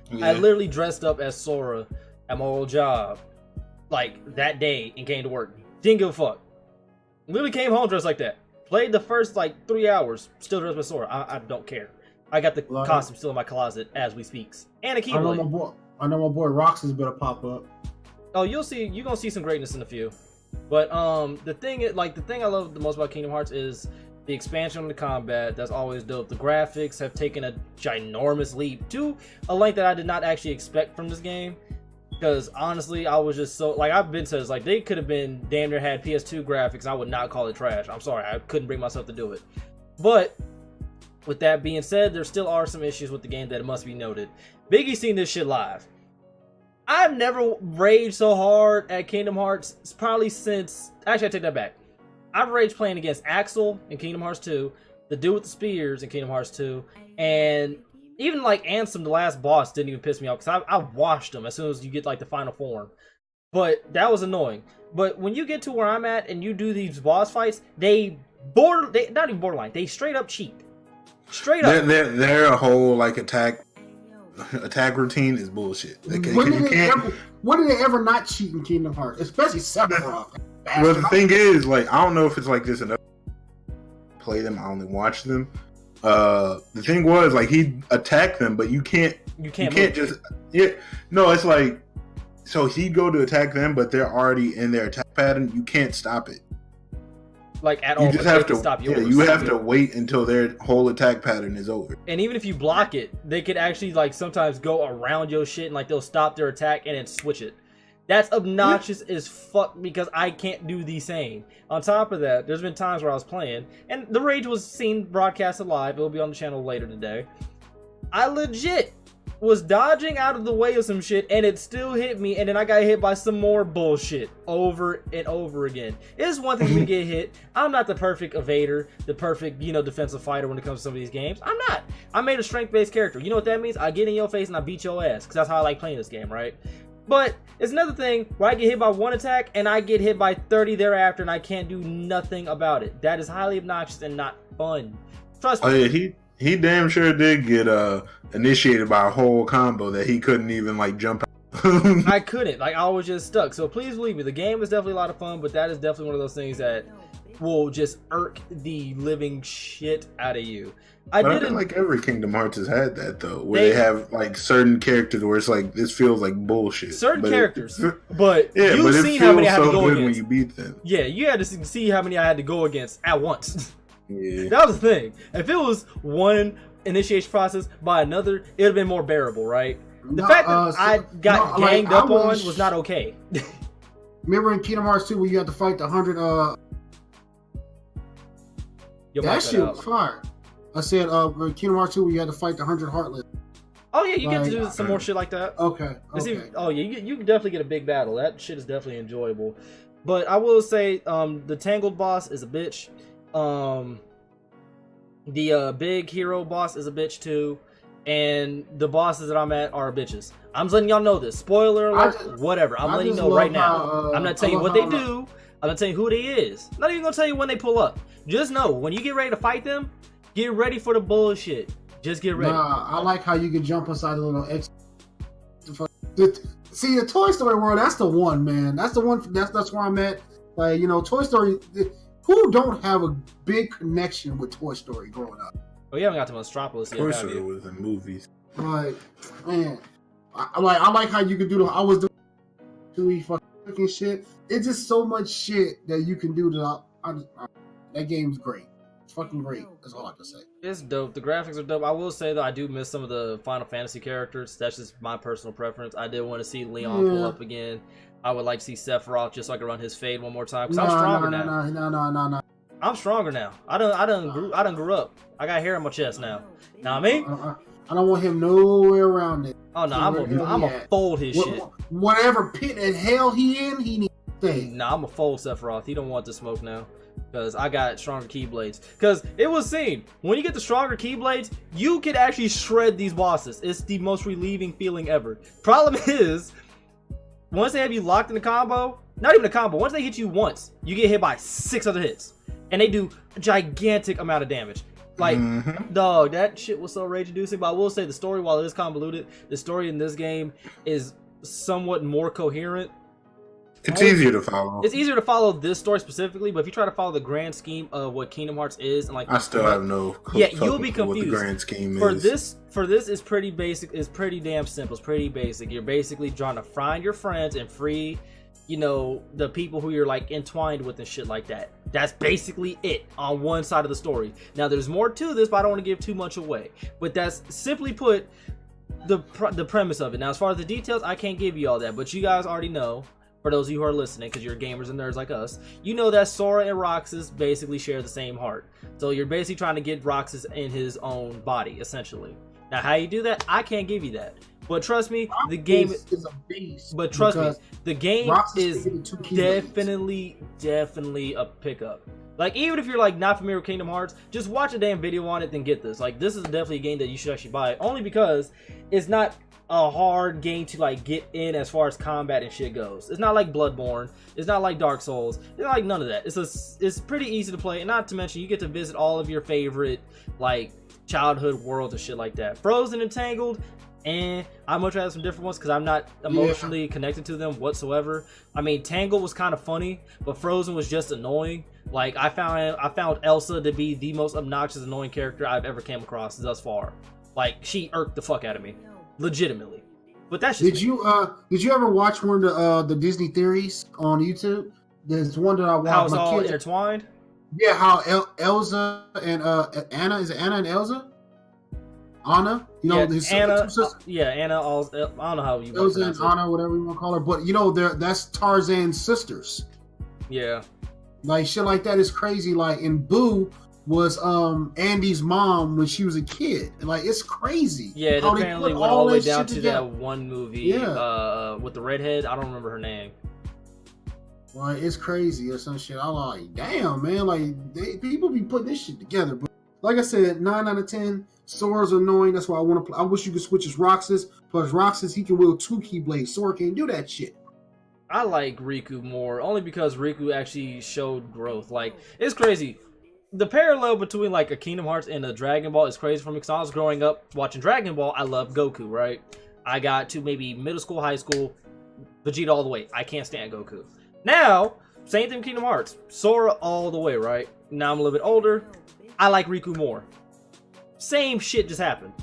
Yeah. I literally dressed up as Sora at my old job, like, that day, and came to work. Didn't give a fuck. Literally came home dressed like that. Played the first, 3 hours, still dressed as Sora. I don't care. I got the costume still in my closet as we speak. And a keyblade. I know my boy Roxas better pop up. Oh, you're gonna see some greatness in a few. But the thing I love the most about Kingdom Hearts is the expansion on the combat. That's always dope. The graphics have taken a ginormous leap to a length that I did not actually expect from this game. Because honestly, I was just so I've been said, they could have been damn near had PS2 graphics, and I would not call it trash. I'm sorry, I couldn't bring myself to do it. But with that being said, there still are some issues with the game that must be noted. Biggie's seen this shit live. I've never raged so hard at Kingdom Hearts probably since... Actually, I take that back. I've raged playing against Axel in Kingdom Hearts 2, the dude with the spears in Kingdom Hearts 2, and even Ansem, the last boss, didn't even piss me off because I washed him as soon as you get the final form. But that was annoying. But when you get to where I'm at and you do these boss fights, they not even borderline, they straight up cheat. Straight up. They're a whole attack routine is bullshit. When did they ever not cheat in Kingdom Hearts? Especially Sephiroth. Well, the thing is, I don't know if it's like this enough. Play them, I only watch them. The thing was, he'd attack them, but you can't just no. It's so he'd go to attack them, but they're already in their attack pattern. You can't stop it. like at You all. just But have they can to stop yours. Yeah, you have to wait until their whole attack pattern is over. And even if you block it, they could actually like sometimes go around your shit and like they'll stop their attack and then switch it. That's obnoxious as fuck because I can't do the same. On top of that, there's been times where I was playing and the rage was seen broadcasted live. It'll be on the channel later today. I legit was dodging out of the way of some shit and it still hit me, and then I got hit by some more bullshit over and over again. It is one thing to get hit. I'm not the perfect evader, the perfect, defensive fighter when it comes to some of these games. I'm not. I made a strength-based character. You know what that means? I get in your face and I beat your ass, because that's how I like playing this game, right? But it's another thing where I get hit by one attack and I get hit by 30 thereafter and I can't do nothing about it. That is highly obnoxious and not fun. Trust me. Oh yeah, he damn sure did get initiated by a whole combo that he couldn't even like jump out. I couldn't. Like, I was just stuck. So please believe me, the game is definitely a lot of fun, but that is definitely one of those things that will just irk the living shit out of you. I feel like every Kingdom Hearts has had that though, where they have like certain characters where it's like this feels like bullshit. Certain characters, but you've seen how many I had to go against when you beat them. Yeah, you had to see how many I had to go against at once. Yeah. That was the thing. If it was one initiation process by another, it would have been more bearable, right? The fact that I got ganged up on was not okay. Remember in Kingdom Hearts 2 where you had to fight the 100 that shit was fire. I said in Kingdom Hearts 2 where you had to fight the 100 Heartless. Oh yeah, you get to do some more shit like that. Okay. Oh yeah, you can definitely get a big battle. That shit is definitely enjoyable. But I will say, the Tangled boss is a bitch. The big hero boss is a bitch too, and the bosses that I'm at are bitches. I'm just letting y'all know this. Spoiler alert, whatever. I'm letting you know right now. I'm not telling you what they do. I'm not telling you who they is. I'm not even gonna tell you when they pull up. Just know when you get ready to fight them, get ready for the bullshit. Just get ready. Nah, I like how you can jump inside the little X. See, the Toy Story world, that's the one, man. That's the one. That's where I'm at. Like, Toy Story. Who don't have a big connection with Toy Story growing up? Oh, you haven't got to Monstropolis yet. Toy Story was in movies. Like, man, I like how you could do I was doing fucking shit. It's just so much shit that you can do that game's great. It's fucking great. That's all I can say. It's dope. The graphics are dope. I will say that I do miss some of the Final Fantasy characters. That's just my personal preference. I did want to see Leon pull up again. I would like to see Sephiroth just so I can run his fade one more time. Because I'm stronger now. No. I'm stronger now. I done grew up. I got hair on my chest now. Know what I mean? I don't want him nowhere around it. Oh no, I'm gonna fold his shit. Whatever pit in hell he needs to stay. Nah, I'm gonna fold Sephiroth. He don't want the smoke now. Because I got stronger keyblades. Because it was seen, when you get the stronger keyblades, you can actually shred these bosses. It's the most relieving feeling ever. Problem is, once they have you locked in the combo, not even a combo, once they hit you once, you get hit by 6 other hits. And they do a gigantic amount of damage. Like, dog, that shit was so rage-inducing. But I will say the story, while it is convoluted, the story in this game is somewhat more coherent. It's easier to follow. It's easier to follow this story specifically, but if you try to follow the grand scheme of what Kingdom Hearts is, and like I still have no. Yeah, you'll be confused. What the grand scheme is. For this is pretty basic. It's pretty damn simple. It's pretty basic. You're basically trying to find your friends and free, the people who you're like entwined with and shit like that. That's basically it on one side of the story. Now there's more to this, but I don't want to give too much away. But that's simply put the premise of it. Now as far as the details, I can't give you all that, but you guys already know. For those of you who are listening, because you're gamers and nerds like us, you know that Sora and Roxas basically share the same heart. So you're basically trying to get Roxas in his own body, essentially. Now, how you do that, I can't give you that. But trust me, the game is a beast. But trust me, the game is definitely a pickup. Like, even if you're like not familiar with Kingdom Hearts, just watch a damn video on it, then get this. Like, this is definitely a game that you should actually buy, only because it's not a hard game to like get in as far as combat and shit goes. It's not like Bloodborne. It's not like Dark Souls. It's not like none of that. It's pretty easy to play, and not to mention you get to visit all of your favorite like childhood worlds and shit like that. Frozen and Tangled, and I much rather some different ones because I'm not emotionally connected to them whatsoever. I mean, Tangled was kind of funny, but Frozen was just annoying. Like I found Elsa to be the most obnoxious, annoying character I've ever came across thus far. Like she irked the fuck out of me. Legitimately. But that's just did you ever watch one of the Disney theories on YouTube? There's one that I watched. How it's all intertwined? Yeah, how Elza and Anna, is it Anna and Elza? Anna, you know, Yeah, his Anna. two sisters, Yeah, Anna. I don't know how you want to Elza pronounce and it. Anna, whatever you want to call her. But you know, that's Tarzan's sisters. Yeah. Like shit like that is crazy. Like, and Boo was Andy's mom when she was a kid. And like, it's crazy. Yeah, it how they apparently put went all the way that down shit to together. that one movie Yeah. with the redhead. I don't remember her name. Like, it's crazy or some shit. I'm like, damn, man. Like, people be putting this shit together. But like I said, 9 out of 10. Sora's annoying. That's why I want to play. I wish you could switch his Roxas. Plus, Roxas, he can wield 2 Keyblades. Sora can't do that shit. I like Riku more, only because Riku actually showed growth. Like, it's crazy. The parallel between like a Kingdom Hearts and a Dragon Ball is crazy for me because I was growing up watching Dragon Ball. I love Goku, right? I got to maybe middle school, high school, Vegeta all the way. I can't stand Goku. Now, same thing with Kingdom Hearts. Sora all the way, right? Now I'm a little bit older. I like Riku more. Same shit just happened.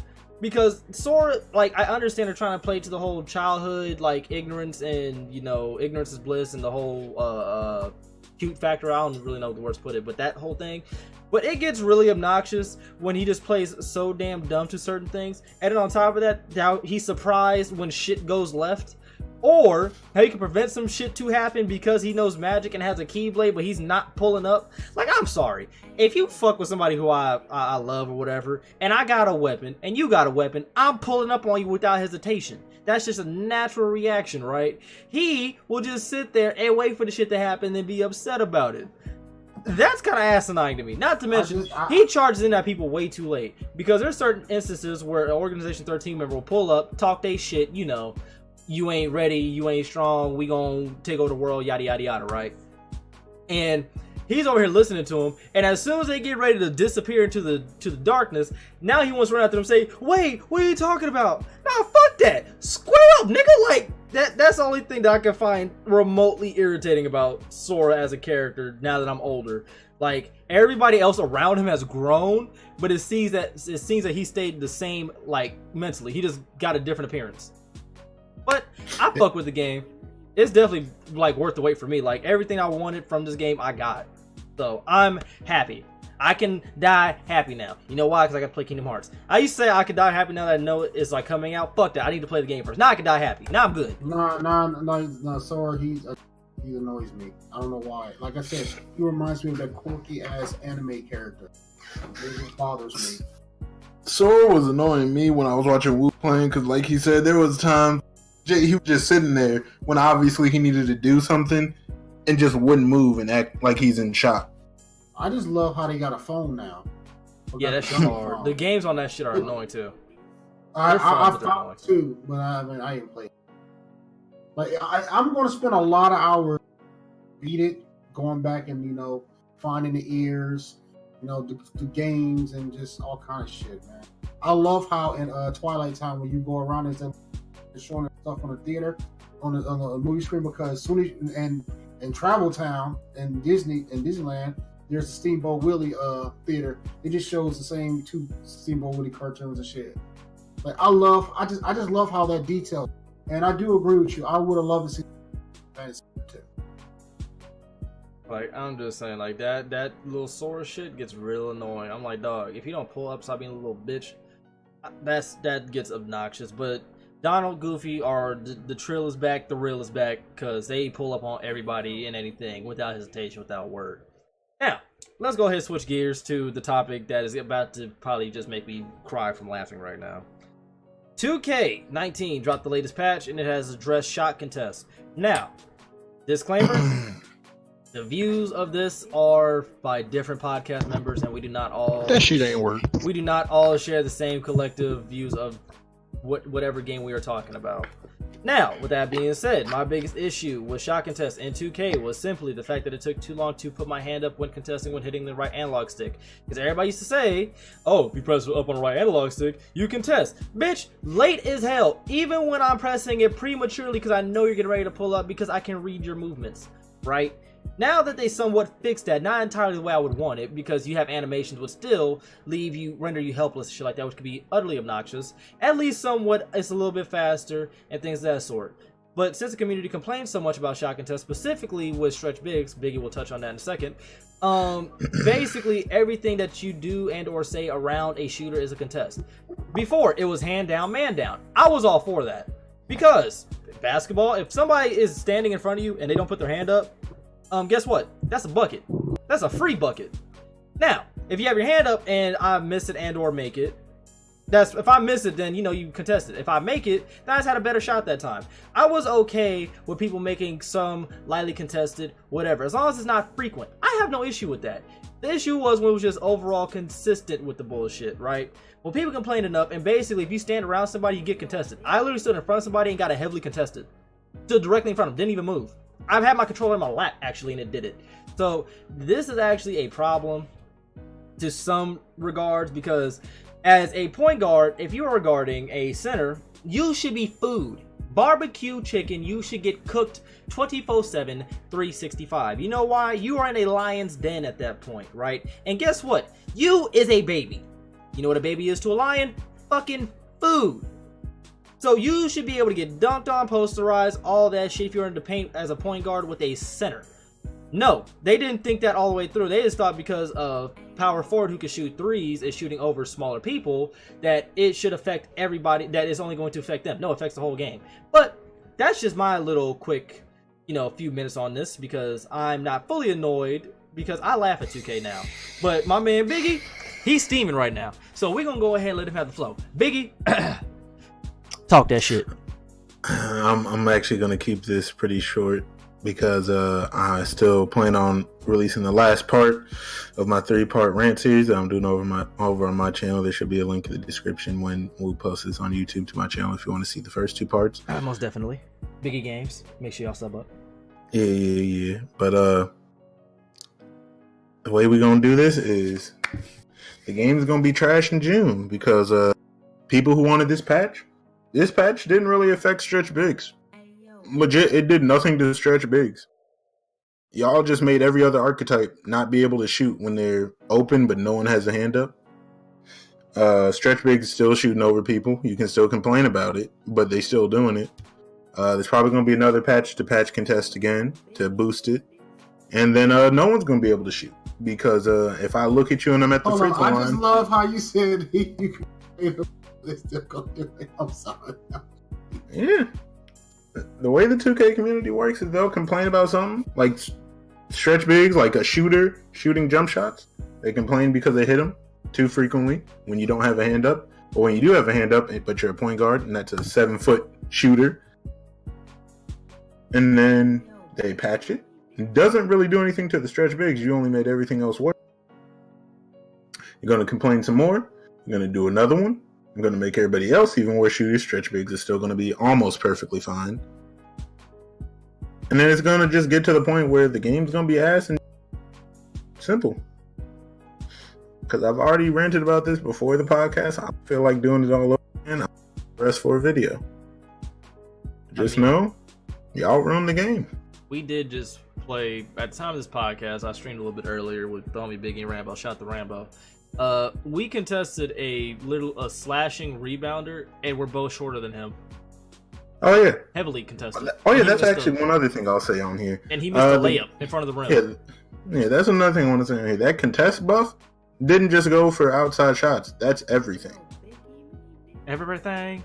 Because Sora, like, I understand they're trying to play to the whole childhood, like, ignorance and, you know, ignorance is bliss and the whole, cute factor. I don't really know the words to put it, but that whole thing. But it gets really obnoxious when he just plays so damn dumb to certain things. And then on top of that, how he's surprised when shit goes left. Or how he can prevent some shit to happen because he knows magic and has a Keyblade, but he's not pulling up. Like, I'm sorry. If you fuck with somebody who I love or whatever, and I got a weapon, and you got a weapon, I'm pulling up on you without hesitation. That's just a natural reaction, right? He will just sit there and wait for the shit to happen and then be upset about it. That's kind of asinine to me. Not to mention, he charges in at people way too late. Because there's certain instances where an Organization 13 member will pull up, talk they shit, you know, you ain't ready, you ain't strong, we gonna take over the world, yada yada yada, right? And he's over here listening to him, and as soon as they get ready to disappear into the darkness, now he wants to run after them and say, wait, what are you talking about? Nah, fuck that, square up, nigga. Like, that's the only thing that I can find remotely irritating about Sora as a character now that I'm older. Like, everybody else around him has grown, but it seems that he stayed the same, like, mentally. He just got a different appearance. But I fuck with the game. It's definitely like worth the wait for me. Like, everything I wanted from this game, I got. So I'm happy. I can die happy now. You know why? Because I got to play Kingdom Hearts. I used to say I could die happy now that I know it's like coming out. Fuck that. I need to play the game first. Now I can die happy. Now I'm good. No, Sora, he annoys me. I don't know why. Like I said, he reminds me of that quirky ass anime character. It just bothers me. Sora was annoying me when I was watching Wu playing because, like he said, there was times he was just sitting there when obviously he needed to do something and just wouldn't move and act like he's in shock. I just love how they got a phone now. Yeah, that's hard. The games on that shit are annoying too. I found too, but I ain't played. Like, I'm going to spend a lot of hours beat it, going back and, you know, finding the ears, you know, the games and just all kind of shit, man. I love how in Twilight Time when you go around and showing stuff on the theater, on the movie screen, because as soon as in Travel Town and Disneyland, there's a Steamboat Willie theater. It just shows the same 2 Steamboat Willie cartoons and shit. Like, I just love how that detail. And I do agree with you. I would have loved to see Fantasy too. Like, I'm just saying, like, that little Sora shit gets real annoying. I'm like, dog, if you don't pull up, stop being a little bitch. That gets obnoxious. But Donald, Goofy, are the trill is back, the real is back, because they pull up on everybody and anything without hesitation, without a word. Now, let's go ahead and switch gears to the topic that is about to probably just make me cry from laughing right now. 2K19 dropped the latest patch, and it has addressed shot contests. Now, disclaimer, the views of this are by different podcast members, and we do not all... That shit ain't work. We do not all share the same collective views of whatever game we are talking about. Now, with that being said, my biggest issue with shot contests in 2K was simply the fact that it took too long to put my hand up when contesting when hitting the right analog stick. Because everybody used to say, oh, if you press up on the right analog stick, you contest. Bitch, late as hell. Even when I'm pressing it prematurely because I know you're getting ready to pull up because I can read your movements, right? Now that they somewhat fixed that, not entirely the way I would want it, because you have animations would still render you helpless, shit like that, which could be utterly obnoxious. At least somewhat, it's a little bit faster and things of that sort. But since the community complains so much about shot contests, specifically with stretch bigs, Biggie will touch on that in a second. Basically everything that you do and or say around a shooter is a contest. Before it was hand down, man down. I was all for that because basketball, if somebody is standing in front of you and they don't put their hand up, guess what? That's a bucket. That's a free bucket. Now, if you have your hand up and I miss it and or make it, that's if I miss it, then you contest it. If I make it, then I just had a better shot that time. I was okay with people making some lightly contested, whatever, as long as it's not frequent. I have no issue with that. The issue was when it was just overall consistent with the bullshit, right? Well, people complain enough, and basically, if you stand around somebody, you get contested. I literally stood in front of somebody and got a heavily contested. Stood directly in front of them, didn't even move. I've had my controller in my lap, actually, and it did it. So, this is actually a problem to some regards, because as a point guard, if you are guarding a center, you should be food. Barbecue chicken, you should get cooked 24/7, 365. You know why? You are in a lion's den at that point, right? And guess what? You is a baby. You know what a baby is to a lion? Fucking food. So you should be able to get dunked on, posterized, all that shit if you're in the paint as a point guard with a center. No, they didn't think that all the way through. They just thought because of power forward who can shoot threes is shooting over smaller people, that it should affect everybody, that is only going to affect them. No, it affects the whole game. But that's just my little quick, few minutes on this, because I'm not fully annoyed, because I laugh at 2K now. But my man Biggie, he's steaming right now. So we're going to go ahead and let him have the flow. Biggie, talk that shit. I'm actually going to keep this pretty short, because I still plan on releasing the last part of my 3-part rant series that I'm doing over on my channel. There should be a link in the description when we post this on YouTube to my channel if you want to see the first 2 parts. Most definitely. Biggie Games. Make sure y'all sub up. Yeah. But the way we're going to do this is the game is going to be trash in June, because people who wanted this patch didn't really affect stretch bigs. Legit, it did nothing to stretch bigs. Y'all just made every other archetype not be able to shoot when they're open, but no one has a hand up. Stretch bigs still shooting over people. You can still complain about it, but they still doing it. There's probably going to be another patch to patch contest again to boost it. And then no one's going to be able to shoot, because if I look at you and I'm at the free throw line... I just love how you said they're still going to do it. I'm sorry. Yeah. The way the 2K community works is they'll complain about something, like stretch bigs, like a shooter shooting jump shots. They complain because they hit them too frequently when you don't have a hand up, or when you do have a hand up, but you're a point guard, and that's a 7-foot shooter. And then they patch it. It doesn't really do anything to the stretch bigs. You only made everything else work. You're going to complain some more. You're going to do another one. I'm going to make everybody else even worse shooters. Stretch bigs is still going to be almost perfectly fine. And then it's going to just get to the point where the game's going to be ass and simple. Because I've already ranted about this before the podcast. I feel like doing it all over again. I'll press for a video. Just know, y'all run the game. We did just play, at the time of this podcast, I streamed a little bit earlier with Homie Biggie and Rambo. Shout out to Rambo. We contested a slashing rebounder, and we're both shorter than him. Oh yeah, heavily contested. Oh yeah, that's actually one other thing I'll say on here. And he missed a layup in front of the rim. Yeah, that's another thing I want to say on here. That contest buff didn't just go for outside shots. That's everything. Everything.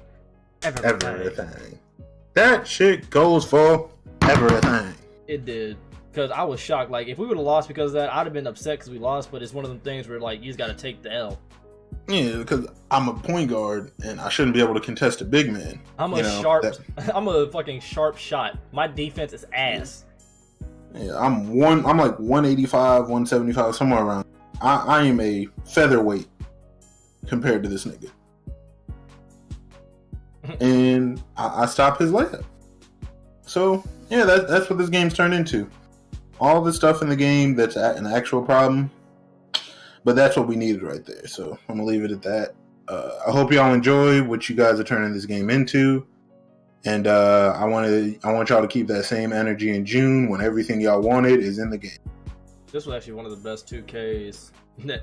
That shit goes for everything. It did. Because I was shocked. Like, if we would have lost because of that, I'd have been upset because we lost. But it's one of them things where, like, you just got to take the L. Yeah, because I'm a point guard and I shouldn't be able to contest a big man. I'm a fucking sharp shot. My defense is ass. Yeah, I'm like 185, 175, somewhere around. I am a featherweight compared to this nigga. And I stop his layup. So, yeah, that's what this game's turned into. All the stuff in the game that's an actual problem, but that's what we needed right there. So I'm gonna leave it at that. I hope y'all enjoy what you guys are turning this game into, and I want y'all to keep that same energy in June when everything y'all wanted is in the game. This was actually one of the best 2Ks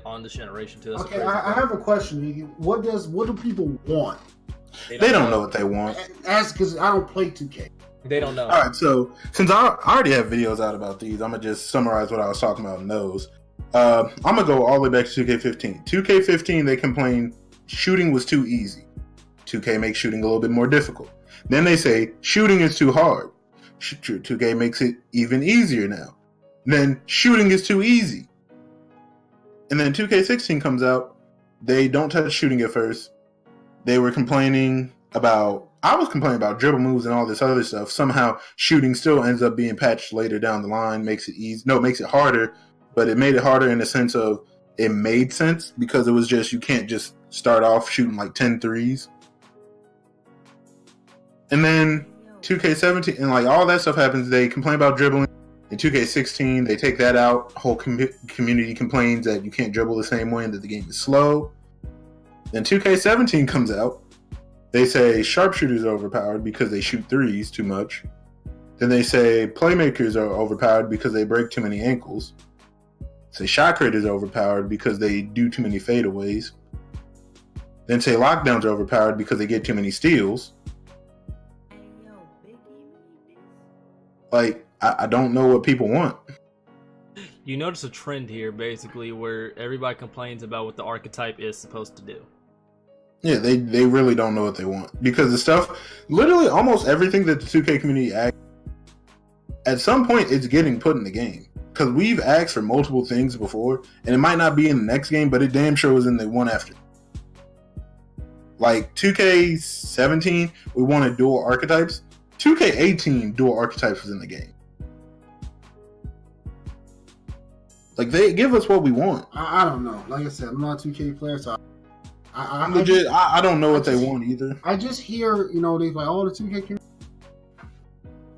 on this generation too. Okay, I have a question. What do people want? They don't know what they want. Ask, because I don't play 2K. They don't know. All right, so since I already have videos out about these, I'm gonna just summarize what I was talking about in those. I'm gonna go all the way back to 2K15. 2K15, they complain shooting was too easy. 2K makes shooting a little bit more difficult. Then they say shooting is too hard. 2K makes it even easier now. Then shooting is too easy. And then 2K16 comes out. They don't touch shooting at first. They were complaining about, I was complaining about dribble moves and all this other stuff. Somehow shooting still ends up being patched later down the line, makes it easy. No, it makes it harder, but it made it harder in the sense of it made sense because it was just, you can't just start off shooting like 10 threes. And then 2K17 and like all that stuff happens. They complain about dribbling. In 2K16, they take that out. Whole community complains that you can't dribble the same way and that the game is slow. Then 2K17 comes out. They say sharpshooters are overpowered because they shoot threes too much. Then they say playmakers are overpowered because they break too many ankles. Say shot creators are overpowered because they do too many fadeaways. Then say lockdowns are overpowered because they get too many steals. Like, I don't know what people want. You notice a trend here, basically, where everybody complains about what the archetype is supposed to do. Yeah, they really don't know what they want. Because the stuff, literally almost everything that the 2K community asks, at some point it's getting put in the game. Because we've asked for multiple things before, and it might not be in the next game, but it damn sure was in the one after. Like 2K17, we wanted dual archetypes. 2K18, dual archetypes was in the game. Like, they give us what we want. I don't know. Like I said, I'm not a 2K player, so I legit, I don't know what they want either. I just hear, they like, all the 2K community. You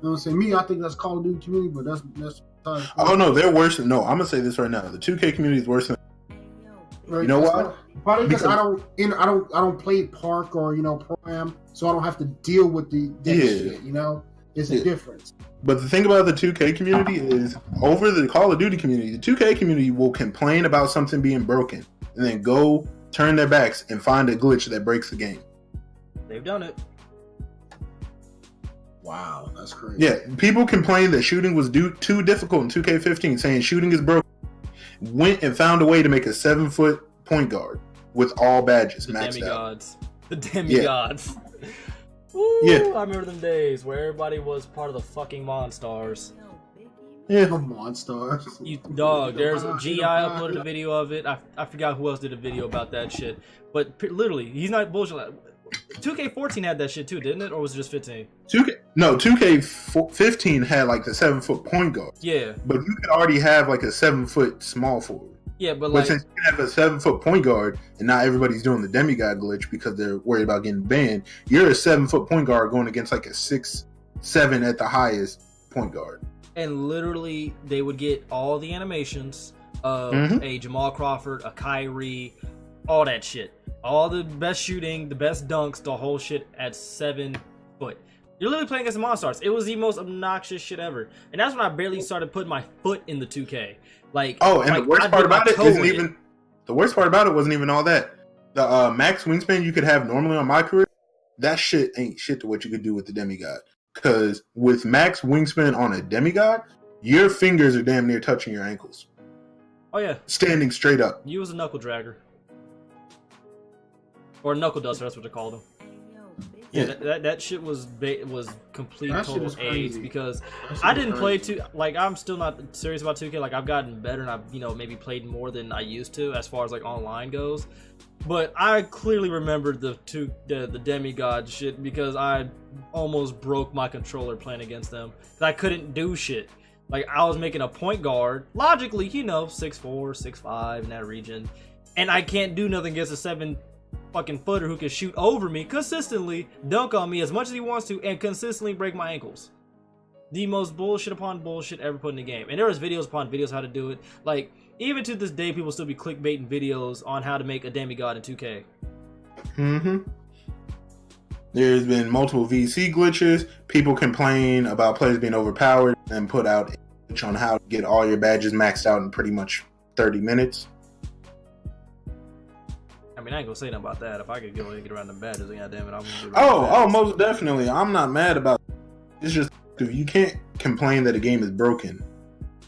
know what I'm saying? Me, I think that's Call of Duty community, but that's oh no, they're worse than, no, I'm gonna say this right now. The 2K community is worse than, right, you know why? Probably because I don't play Park or Pro-Am, so I don't have to deal with that shit. It's a difference. But the thing about the 2K community is, over the Call of Duty community, the 2K community will complain about something being broken and then go turn their backs and find a glitch that breaks the game. They've done it. Wow, that's crazy. Yeah, people complained that shooting was too difficult in 2K15, saying shooting is broken. Went and found a way to make a 7-foot point guard with all badges maxed out. The demigods. Ooh, yeah, I remember them days where everybody was part of the fucking Monstars. Yeah, the Monstars. You dog. There's GI uploaded a video of it. I forgot who else did a video about that shit. But literally, he's not bullshit. 2K14 had that shit too, didn't it? Or was it just 15? 2K15 had like the 7-foot point guard. Yeah. But you could already have like a 7-foot small forward. Yeah, but like, since you can have a 7-foot point guard and not everybody's doing the demigod glitch because they're worried about getting banned, you're a 7-foot point guard going against like a 6'7" at the highest point guard. And literally, they would get all the animations of a Jamal Crawford, a Kyrie, all that shit. All the best shooting, the best dunks, the whole shit at 7 foot. You're literally playing against the Monstars. It was the most obnoxious shit ever. And that's when I barely started putting my foot in the 2K. Like, the worst part about it isn't even the worst part about it wasn't even all that. The max wingspan you could have normally on my career, that shit ain't shit to what you could do with the demigod. Because with max wingspan on a demigod, your fingers are damn near touching your ankles. Oh yeah. Standing straight up. You was a knuckle dragger. Or a knuckle duster, that's what they called him. Yeah, that shit was complete total AIDS because I didn't play I'm still not serious about 2K. Like, I've gotten better and I've maybe played more than I used to as far as like online goes. But I clearly remembered the demigod shit because I almost broke my controller playing against them. I couldn't do shit. Like, I was making a point guard logically, 6'4", 6'5" in that region, and I can't do nothing against a 7 fucking footer who can shoot over me consistently, dunk on me as much as he wants to, and consistently break my ankles. The most bullshit upon bullshit ever put in the game. And there was videos upon videos how to do it. Like, even to this day, people still be clickbaiting videos on how to make a demigod in 2K. There's been multiple VC glitches. People complain about players being overpowered and put out a glitch on how to get all your badges maxed out in pretty much 30 minutes. I mean, I ain't gonna say nothing about that. If I could go and get around the badges, goddamn it, I'm gonna most definitely. I'm not mad about it. It's just you can't complain that a game is broken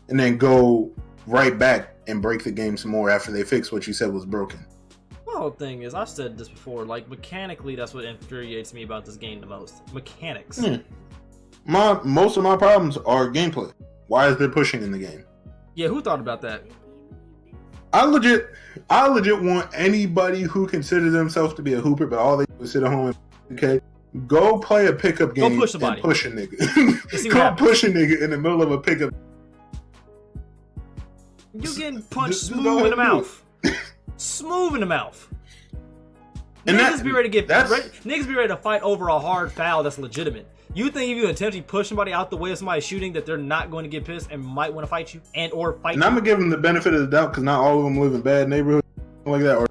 and then go right back and break the game some more after they fix what you said was broken. The whole thing is, I've said this before, like, mechanically, that's what infuriates me about this game the most. Mechanics. Yeah. Most of my problems are gameplay. Why is there pushing in the game? Yeah, who thought about that? I legit want anybody who considers themselves to be a hooper, but all they do is sit at home and okay, go play a pickup game push somebody. and push a nigga. Go push a nigga in the middle of a pickup. You getting punched smooth in the mouth. Smooth in the mouth. And niggas be ready to niggas be ready to fight over a hard foul that's legitimate. You think if you intentionally push somebody out the way of somebody shooting that they're not going to get pissed and might want to fight you or fight and you? I'm gonna give them the benefit of the doubt because not all of them live in bad neighborhoods like that or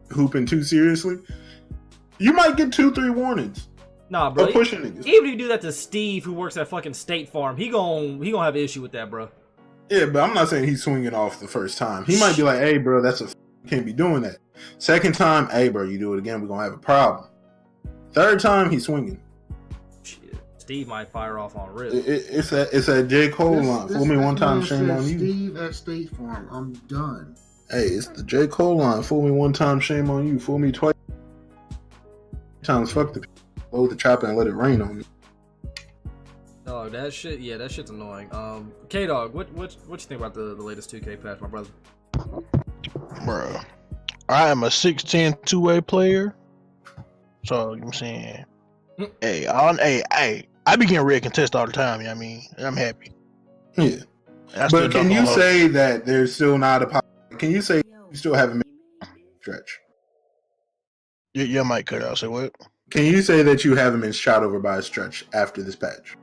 hooping too seriously. You might get 2-3 warnings. Nah, bro. Or pushing niggas. Even if you do that to Steve, who works at fucking State Farm, he gonna have an issue with that, bro. Yeah, but I'm not saying he's swinging off the first time. He might be like, "Hey, bro, you can't be doing that." Second time, "Hey, bro, you do it again, we're gonna have a problem." Third time, he's swinging. Shit, Steve might fire off on rip. It's that J. Cole line. Fool me one time, shame on you. Steve at State Farm. I'm done. Hey, it's the J. Cole line. Fool me one time, shame on you. Fool me twice times, fuck the people. Load the chopper and let it rain on me. Oh, that shit. Yeah, that shit's annoying. K Dog, what you think about the latest 2K patch, my brother? Bro, I am a 6'10" two-way player. So, you know what I'm saying? Hey, I be getting red contest all the time, you know what I mean? And I'm happy. Yeah. But can you say that there's still not a... Can you say you still haven't made a stretch? Your mic cut out. Say what? Can you say that you haven't been shot over by a stretch after this patch?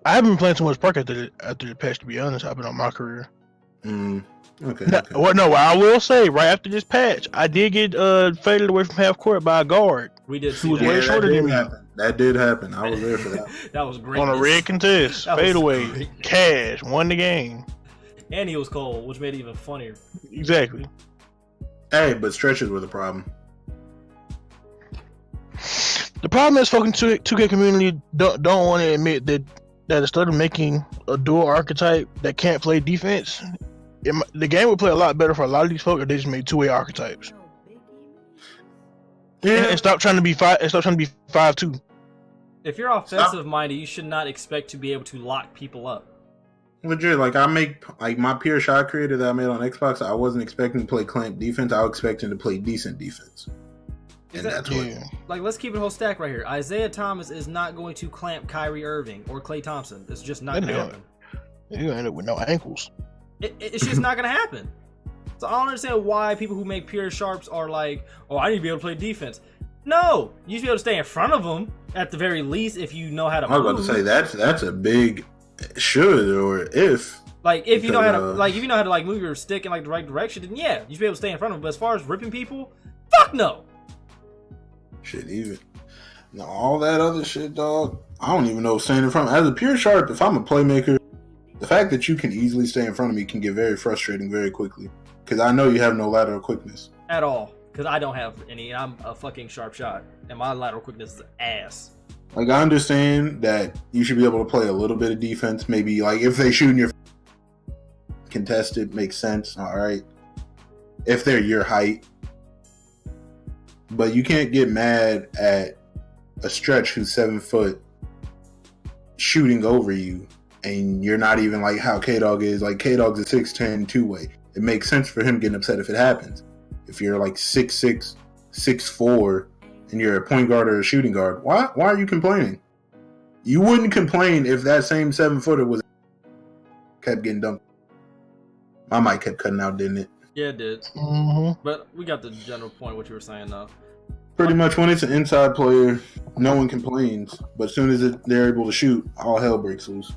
I haven't been playing too much park after the patch, to be honest. I've been on my career. Okay. No, I will say, right after this patch, I did get faded away from half court by a guard. We did see who was that. way shorter than me. That did happen. I was there for that. That was great. On a red contest, fade away, cash, won the game. And he was cold, which made it even funnier. Exactly. Hey, but stretches were the problem. The problem is fucking 2K community don't want to admit that instead of making a dual archetype that can't play defense, the game would play a lot better for a lot of these folks if they just made 2-way archetypes. Yeah, and stop trying to be 5'2". If you're offensive minded, you should not expect to be able to lock people up. Legit, like I make my pure shot creator that I made on Xbox, I wasn't expecting to play clamp defense. I was expecting to play decent defense. And that's what. Like, let's keep it a whole stack right here. Isaiah Thomas is not going to clamp Kyrie Irving or Klay Thompson. It's just not going to happen. You're gonna end up with no ankles. It's just not going to happen. So I don't understand why people who make pure sharps are like, "Oh, I need to be able to play defense." No, you should be able to stay in front of them at the very least if you know how to move. I was about to say that's a big should or if. Like if you know how to like move your stick in like the right direction, then yeah, you should be able to stay in front of them. But as far as ripping people, fuck no. Shit, even no, all that other shit, dog. I don't even know staying in front. As a pure sharp, if I'm a playmaker, the fact that you can easily stay in front of me can get very frustrating very quickly. Because I know you have no lateral quickness at all. Because I don't have any. I'm a fucking sharp shot, and my lateral quickness is ass. Like I understand that you should be able to play a little bit of defense. Maybe like if they shoot in your contested, makes sense. All right, if they're your height. But you can't get mad at a stretch who's 7 foot shooting over you, and you're not even like how K-Dog is. Like K-Dog's a 6'10" two-way. It makes sense for him getting upset if it happens. If you're like 6'6", 6'4", and you're a point guard or a shooting guard, why are you complaining? You wouldn't complain if that same 7-footer was kept getting dumped. My mic kept cutting out, didn't it? Yeah, it did. Mm-hmm. But we got the general point what you were saying though. Pretty much when it's an inside player, no one complains. But as soon as they're able to shoot, all hell breaks loose.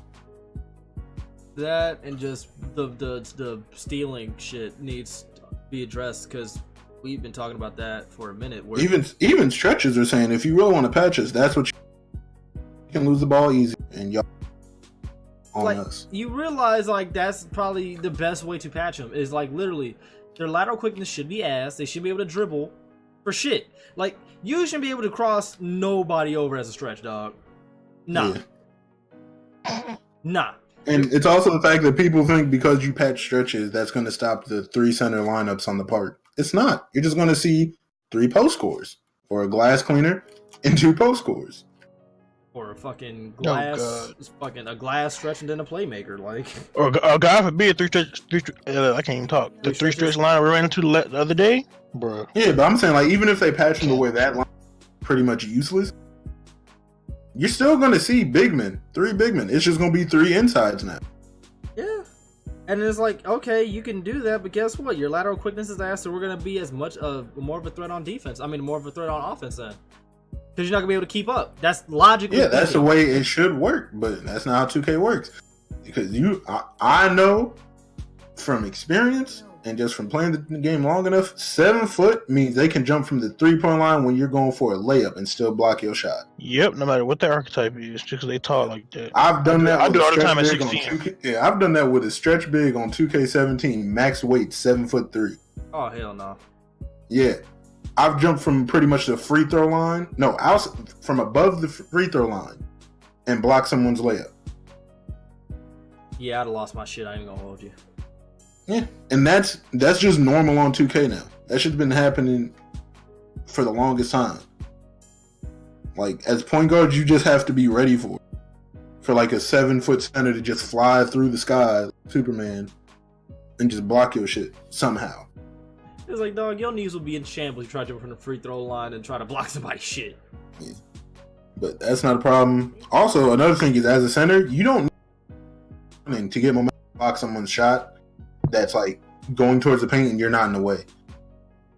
That and just the stealing shit needs to be addressed because we've been talking about that for a minute. Where even stretches are saying if you really want to patch us, that's what you can lose the ball easy and y'all on like, us. You realize like that's probably the best way to patch them is like literally their lateral quickness should be ass. They should be able to dribble for shit. Like you shouldn't be able to cross nobody over as a stretch, dog. Nah. Yeah. Nah. And it's also the fact that people think because you patch stretches, that's going to stop the 3 center lineups on the part. It's not. You're just going to see 3 post scores, or a glass cleaner and 2 post scores. Or a fucking Oh, glass, God. fucking a glass stretch and then a playmaker, like. Or God forbid, I can't even talk. The 3 stretch line we ran into the other day, bro. Yeah, but I'm saying, like, even if they patch them to where that line is pretty much useless, you're still going to see big men, 3 big men. It's just going to be 3 insides now. Yeah. And it's like, okay, you can do that, but guess what? Your lateral quickness is ass, so we're gonna be as much of more of a threat on defense. I mean, more of a threat on offense then, because you're not gonna be able to keep up. That's logically. Yeah, that's the way it should work, but that's not how 2K works. Because I know from experience and just from playing the game long enough, 7 foot means they can jump from the 3-point line when you're going for a layup and still block your shot. Yep, no matter what their archetype is, just because they talk like that. I've done that. I do with all the time at stretch big 16. on 2K. Yeah, I've done that with a stretch big on 2K17, max weight 7'3". Oh hell no. Yeah, I've jumped from pretty much the free throw line. No, from above the free throw line and blocked someone's layup. Yeah, I'd have lost my shit. I ain't gonna hold you. Yeah, and that's just normal on 2K now. That shit's been happening for the longest time. Like, as point guards, you just have to be ready for it. For like a 7-foot center to just fly through the sky like Superman and just block your shit somehow. It's like, dog, your knees will be in shambles. You try to jump from the free throw line and try to block somebody's shit. Yeah. But that's not a problem. Also, another thing is, as a center, you don't need to get momentum to block someone's shot that's like going towards the paint and you're not in the way.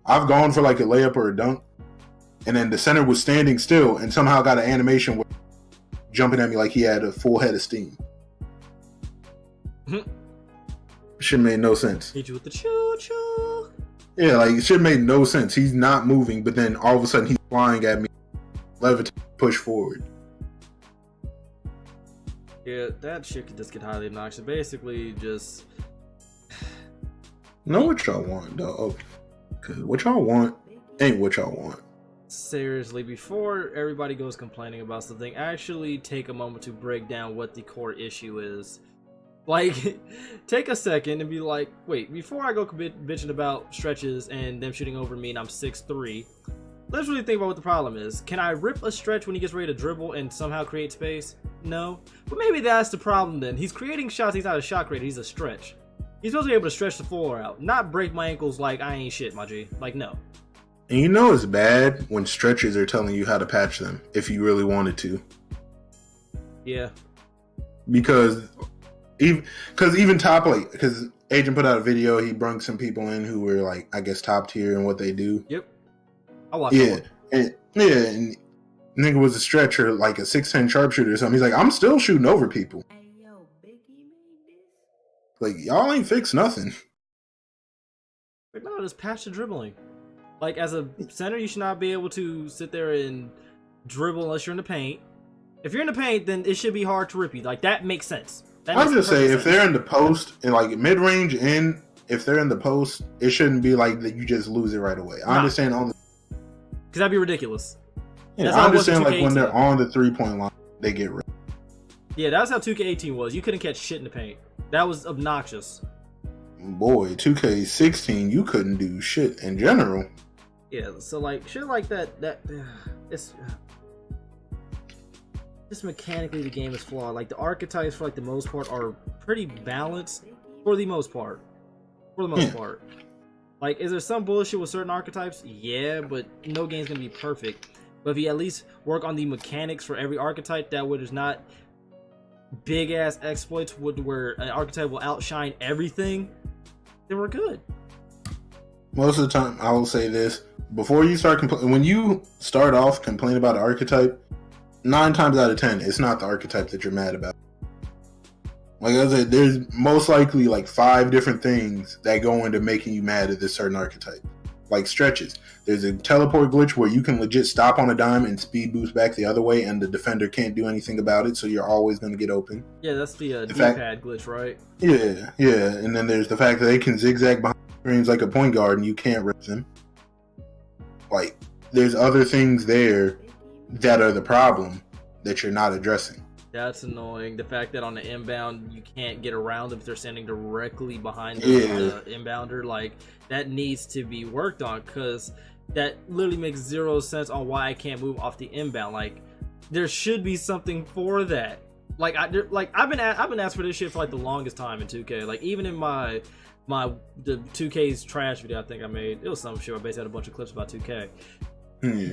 I've gone for like a layup or a dunk, and then the center was standing still and somehow got an animation where jumping at me like he had a full head of steam. Shit made no sense. Hit you with the choo-choo. Yeah, like, it should have made no sense. He's not moving, but then all of a sudden he's flying at me, levitate, push forward. Yeah, that shit could just get highly obnoxious. Basically, just... Know what y'all want, dog. Cause what y'all want ain't what y'all want. Seriously, before everybody goes complaining about something, actually take a moment to break down what the core issue is. Like, take a second and be like, wait, before I go bitching about stretches and them shooting over me and I'm 6'3", let's really think about what the problem is. Can I rip a stretch when he gets ready to dribble and somehow create space? No. But maybe that's the problem then. He's creating shots, he's not a shot creator, he's a stretch. He's supposed to be able to stretch the floor out, not break my ankles like I ain't shit, my G. Like, no. And you know it's bad when stretchers are telling you how to patch them, if you really wanted to. Yeah. Because even top, like, because Agent put out a video, he brung some people in who were, like, I guess top tier in what they do. Yep. I watched it. And nigga was a stretcher, like a 6'10" sharpshooter or something. He's like, I'm still shooting over people. Like, y'all ain't fixed nothing. Like, no, just patch the dribbling. Like, as a center, you should not be able to sit there and dribble unless you're in the paint. If you're in the paint, then it should be hard to rip you. Like, that makes sense. I'll just say, if they're in the post, and like mid-range in, if they're in the post, it shouldn't be like that you just lose it right away. I understand on the... Because that'd be ridiculous. Yeah, I understand, like, when they're on the 3-point line, they get ripped. Yeah, that's how 2K18 was. You couldn't catch shit in the paint. That was obnoxious. Boy, 2K16, you couldn't do shit in general. Yeah, so like shit like that it's just mechanically the game is flawed. Like the archetypes for like the most part are pretty balanced for the most part. Like, is there some bullshit with certain archetypes? Yeah, but no game's gonna be perfect. But if you at least work on the mechanics for every archetype, that way there's not big ass exploits where an archetype will outshine everything, then we're good. Most of the time, I will say this: before you start when you start off complaining about an archetype, 9 times out of 10, it's not the archetype that you're mad about. Like I said, there's most likely like 5 different things that go into making you mad at this certain archetype. Like stretches, there's a teleport glitch where you can legit stop on a dime and speed boost back the other way, and the defender can't do anything about it, so you're always going to get open. Yeah, that's the D-pad glitch, right? Yeah, and then there's the fact that they can zigzag behind screens like a point guard, and you can't rip them. Like, there's other things there that are the problem that you're not addressing. That's annoying. The fact that on the inbound you can't get around them if they're standing directly behind the inbounder, like that needs to be worked on, because that literally makes zero sense on why I can't move off the inbound. Like there should be something for that. Like I've been asked for this shit for like the longest time in 2K. Like even in the 2K's trash video I think I made, it was some shit. I basically had a bunch of clips about 2K.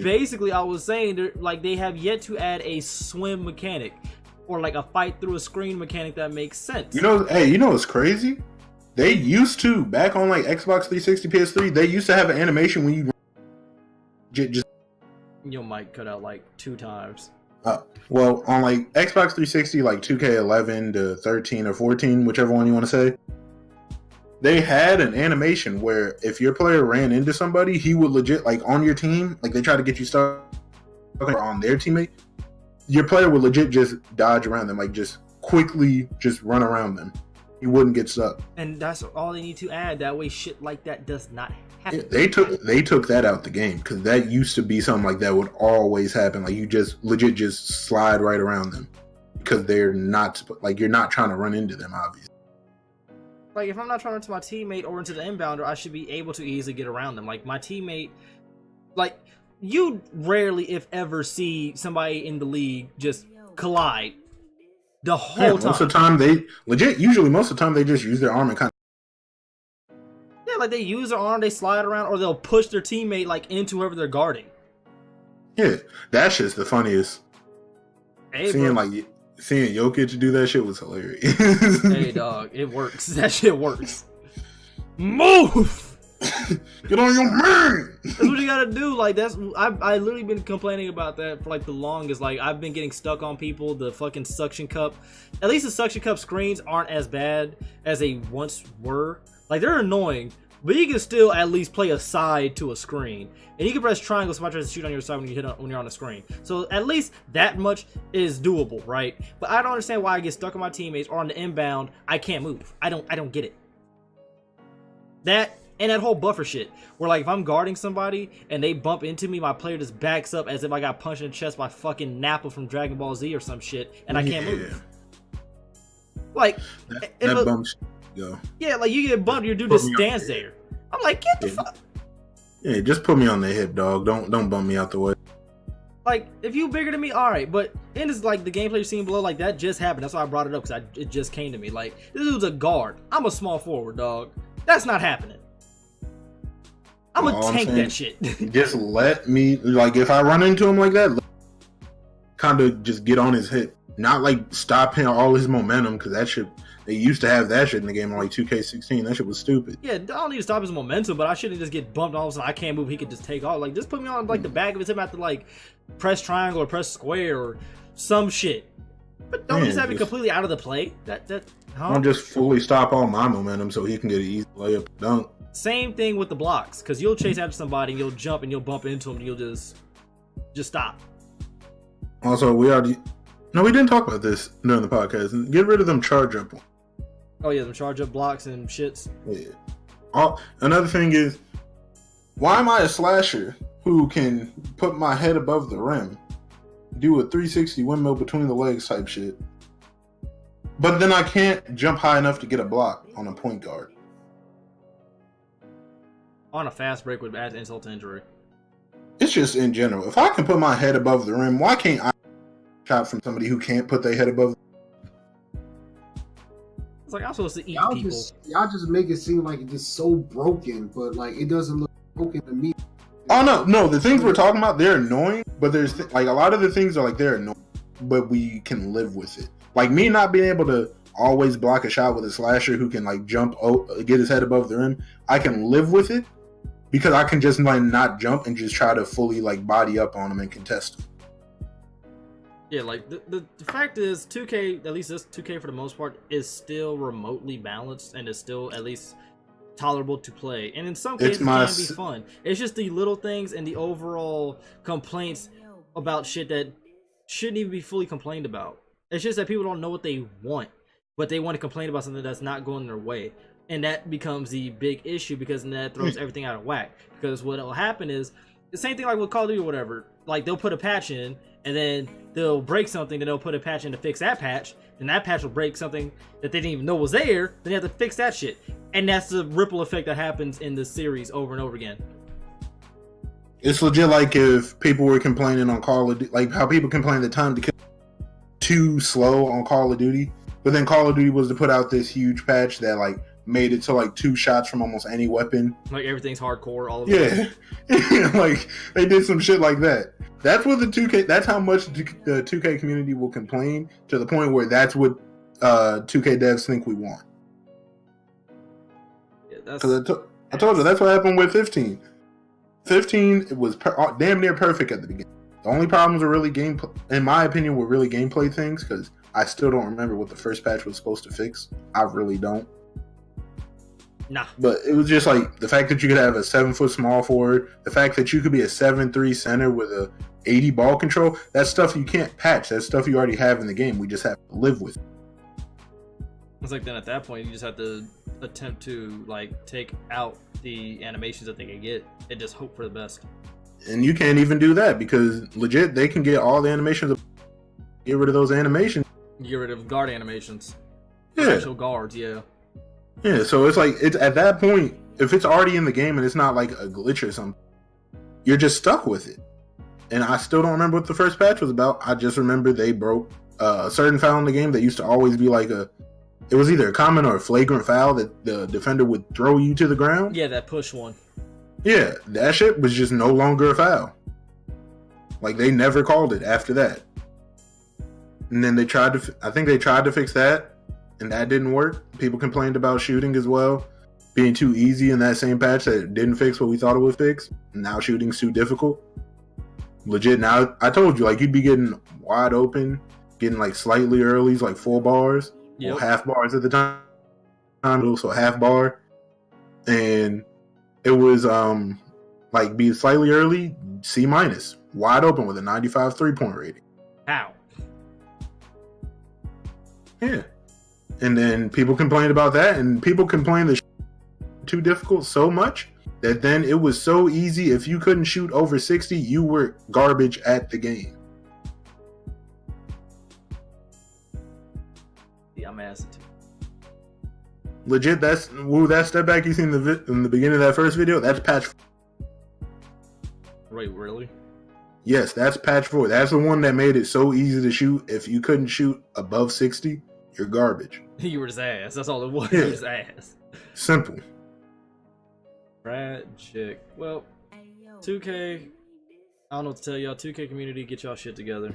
Basically, I was saying like they have yet to add a swim mechanic or like a fight through a screen mechanic that makes sense. You know what's crazy? They used to, back on like Xbox 360, PS3, they used to have an animation when you just your mic cut out like 2 times. Well, on like Xbox 360, like 2K11 to 13 or 14, whichever one you want to say, they had an animation where if your player ran into somebody, he would legit, like on your team, like they try to get you stuck on their teammate, your player would legit just dodge around them, like just quickly just run around them. He wouldn't get stuck. And that's all they need to add. That way shit like that does not happen. Yeah, they took that out the game, because that used to be something like that would always happen. Like you just legit just slide right around them because they're not, like you're not trying to run into them, obviously. Like if I'm not trying to run to my teammate or into the inbounder, I should be able to easily get around them. Like my teammate, like you rarely, if ever, see somebody in the league just collide the whole time. Most of the time most of the time they just use their arm and kind of... Yeah, like they use their arm, they slide around, or they'll push their teammate like into whoever they're guarding. Yeah, that shit's the funniest. Hey, seeing Jokic do that shit was hilarious. Hey dog, it works. That shit works. Move! Get on your man! That's what you gotta do. Like I literally been complaining about that for like the longest. Like I've been getting stuck on people. The fucking suction cup. At least the suction cup screens aren't as bad as they once were. Like they're annoying, but you can still at least play a side to a screen, and you can press triangle. Somebody tries to shoot on your side when you're on the screen. So at least that much is doable, right? But I don't understand why I get stuck on my teammates or on the inbound. I can't move. I don't get it. And that whole buffer shit, where like if I'm guarding somebody and they bump into me, my player just backs up as if I got punched in the chest by fucking Nappa from Dragon Ball Z or some shit, and I can't move. Like that bumps go. Yeah, like you get bumped, your dude just stands there. I'm like, get the fuck. Yeah, just put me on the hip, dog. Don't bump me out the way. Like if you bigger than me, all right. But in this, like the gameplay you're seeing below, like that just happened. That's why I brought it up, because it just came to me. Like this dude's a guard. I'm a small forward, dog. That's not happening. I'm gonna tank that shit. Just let me, like, if I run into him like that, kind of just get on his hip. Not like stop him all his momentum, because that shit, they used to have that shit in the game on like 2K16. That shit was stupid. Yeah, I don't need to stop his momentum, but I shouldn't just get bumped all of a sudden. I can't move. He could just take off. Like, just put me on like the back of his hip. I have to like press triangle or press square or some shit. But don't just have it completely out of the play. Don't just fully stop all my momentum so he can get an easy layup dunk. Same thing with the blocks, because you'll chase after somebody and you'll jump and you'll bump into him and you'll just stop. Also, we didn't talk about this during the podcast. Get rid of them charge up ones. Oh yeah, them charge up blocks and shits. Yeah. Another thing is, why am I a slasher who can put my head above the rim, do a 360 windmill between the legs type shit, but then I can't jump high enough to get a block on a point guard? On a fast break would add insult to injury. It's just in general. If I can put my head above the rim, why can't I shot from somebody who can't put their head above? It's like I'm supposed to eat people. Y'all just make it seem like it's just so broken, but like it doesn't look broken to me. Oh no, the things we're talking about, they're annoying, but there's like a lot of the things are like they're annoying, but we can live with it. Like me not being able to always block a shot with a slasher who can like jump, get his head above the rim, I can live with it. Because I can just like not jump and just try to fully like body up on him and contest him. Yeah, like the fact is 2K, at least this 2K for the most part, is still remotely balanced and is still at least tolerable to play. And in some cases it can be fun. It's just the little things and the overall complaints about shit that shouldn't even be fully complained about. It's just that people don't know what they want, but they want to complain about something that's not going their way. And that becomes the big issue, because then that throws everything out of whack. Because what will happen is the same thing like with Call of Duty or whatever. Like they'll put a patch in and then they'll break something, then they'll put a patch in to fix that patch, then that patch will break something that they didn't even know was there, then you have to fix that shit. And that's the ripple effect that happens in this series over and over again. It's legit like if people were complaining on Call of Duty, like how people complain the time to kill too slow on Call of Duty, but then Call of Duty was to put out this huge patch that like made it to like 2 shots from almost any weapon. Like everything's hardcore, all of it. Yeah. Like they did some shit like that. That's what the 2K, that's how much the 2K community will complain, to the point where that's what 2K devs think we want. Yeah, that's... Because I told you, that's what happened with 15. 15, it was damn near perfect at the beginning. The only problems were really gameplay, in my opinion, were really gameplay things, because I still don't remember what the first patch was supposed to fix. I really don't. Nah. But it was just like the fact that you could have a 7-foot small forward, the fact that you could be a 7'3" center with a 80 ball control, that's stuff you can't patch. That's stuff you already have in the game. We just have to live with. It's like then at that point you just have to attempt to like take out the animations that they can get and just hope for the best. And you can't even do that because legit they can get all the animations, get rid of those animations. Get rid of guard animations. Yeah. Actual guards, yeah. Yeah, so it's like, it's at that point, if it's already in the game and it's not like a glitch or something, you're just stuck with it. And I still don't remember what the first patch was about. I just remember they broke a certain foul in the game that used to always be like it was either a common or a flagrant foul that the defender would throw you to the ground. Yeah, that push one. Yeah, that shit was just no longer a foul. Like, they never called it after that. And then I think they tried to fix that, and that didn't work. People complained about shooting as well, being too easy in that same patch that it didn't fix what we thought it would fix. Now shooting's too difficult. Legit, now, I told you, like, you'd be getting wide open, getting, like, slightly earlys, like, full bars, Yep. or half bars at the time, so half bar. And it was, like, be slightly early, C-, wide open with a 95 3-point rating. How? Yeah. And then people complained about that, and people complained that too difficult so much that then it was so easy, if you couldn't shoot over 60, you were garbage at the game. Yeah, I'm asking too. Legit, that step back you seen in the beginning of that first video, that's patch 4. Wait, really? Yes, that's patch 4. That's the one that made it so easy to shoot. If you couldn't shoot above 60, you're garbage. You were his ass. That's all it was. Yeah. You were his ass. Simple. Tragic. Well, 2K, I don't know what to tell y'all. 2K community, get y'all shit together.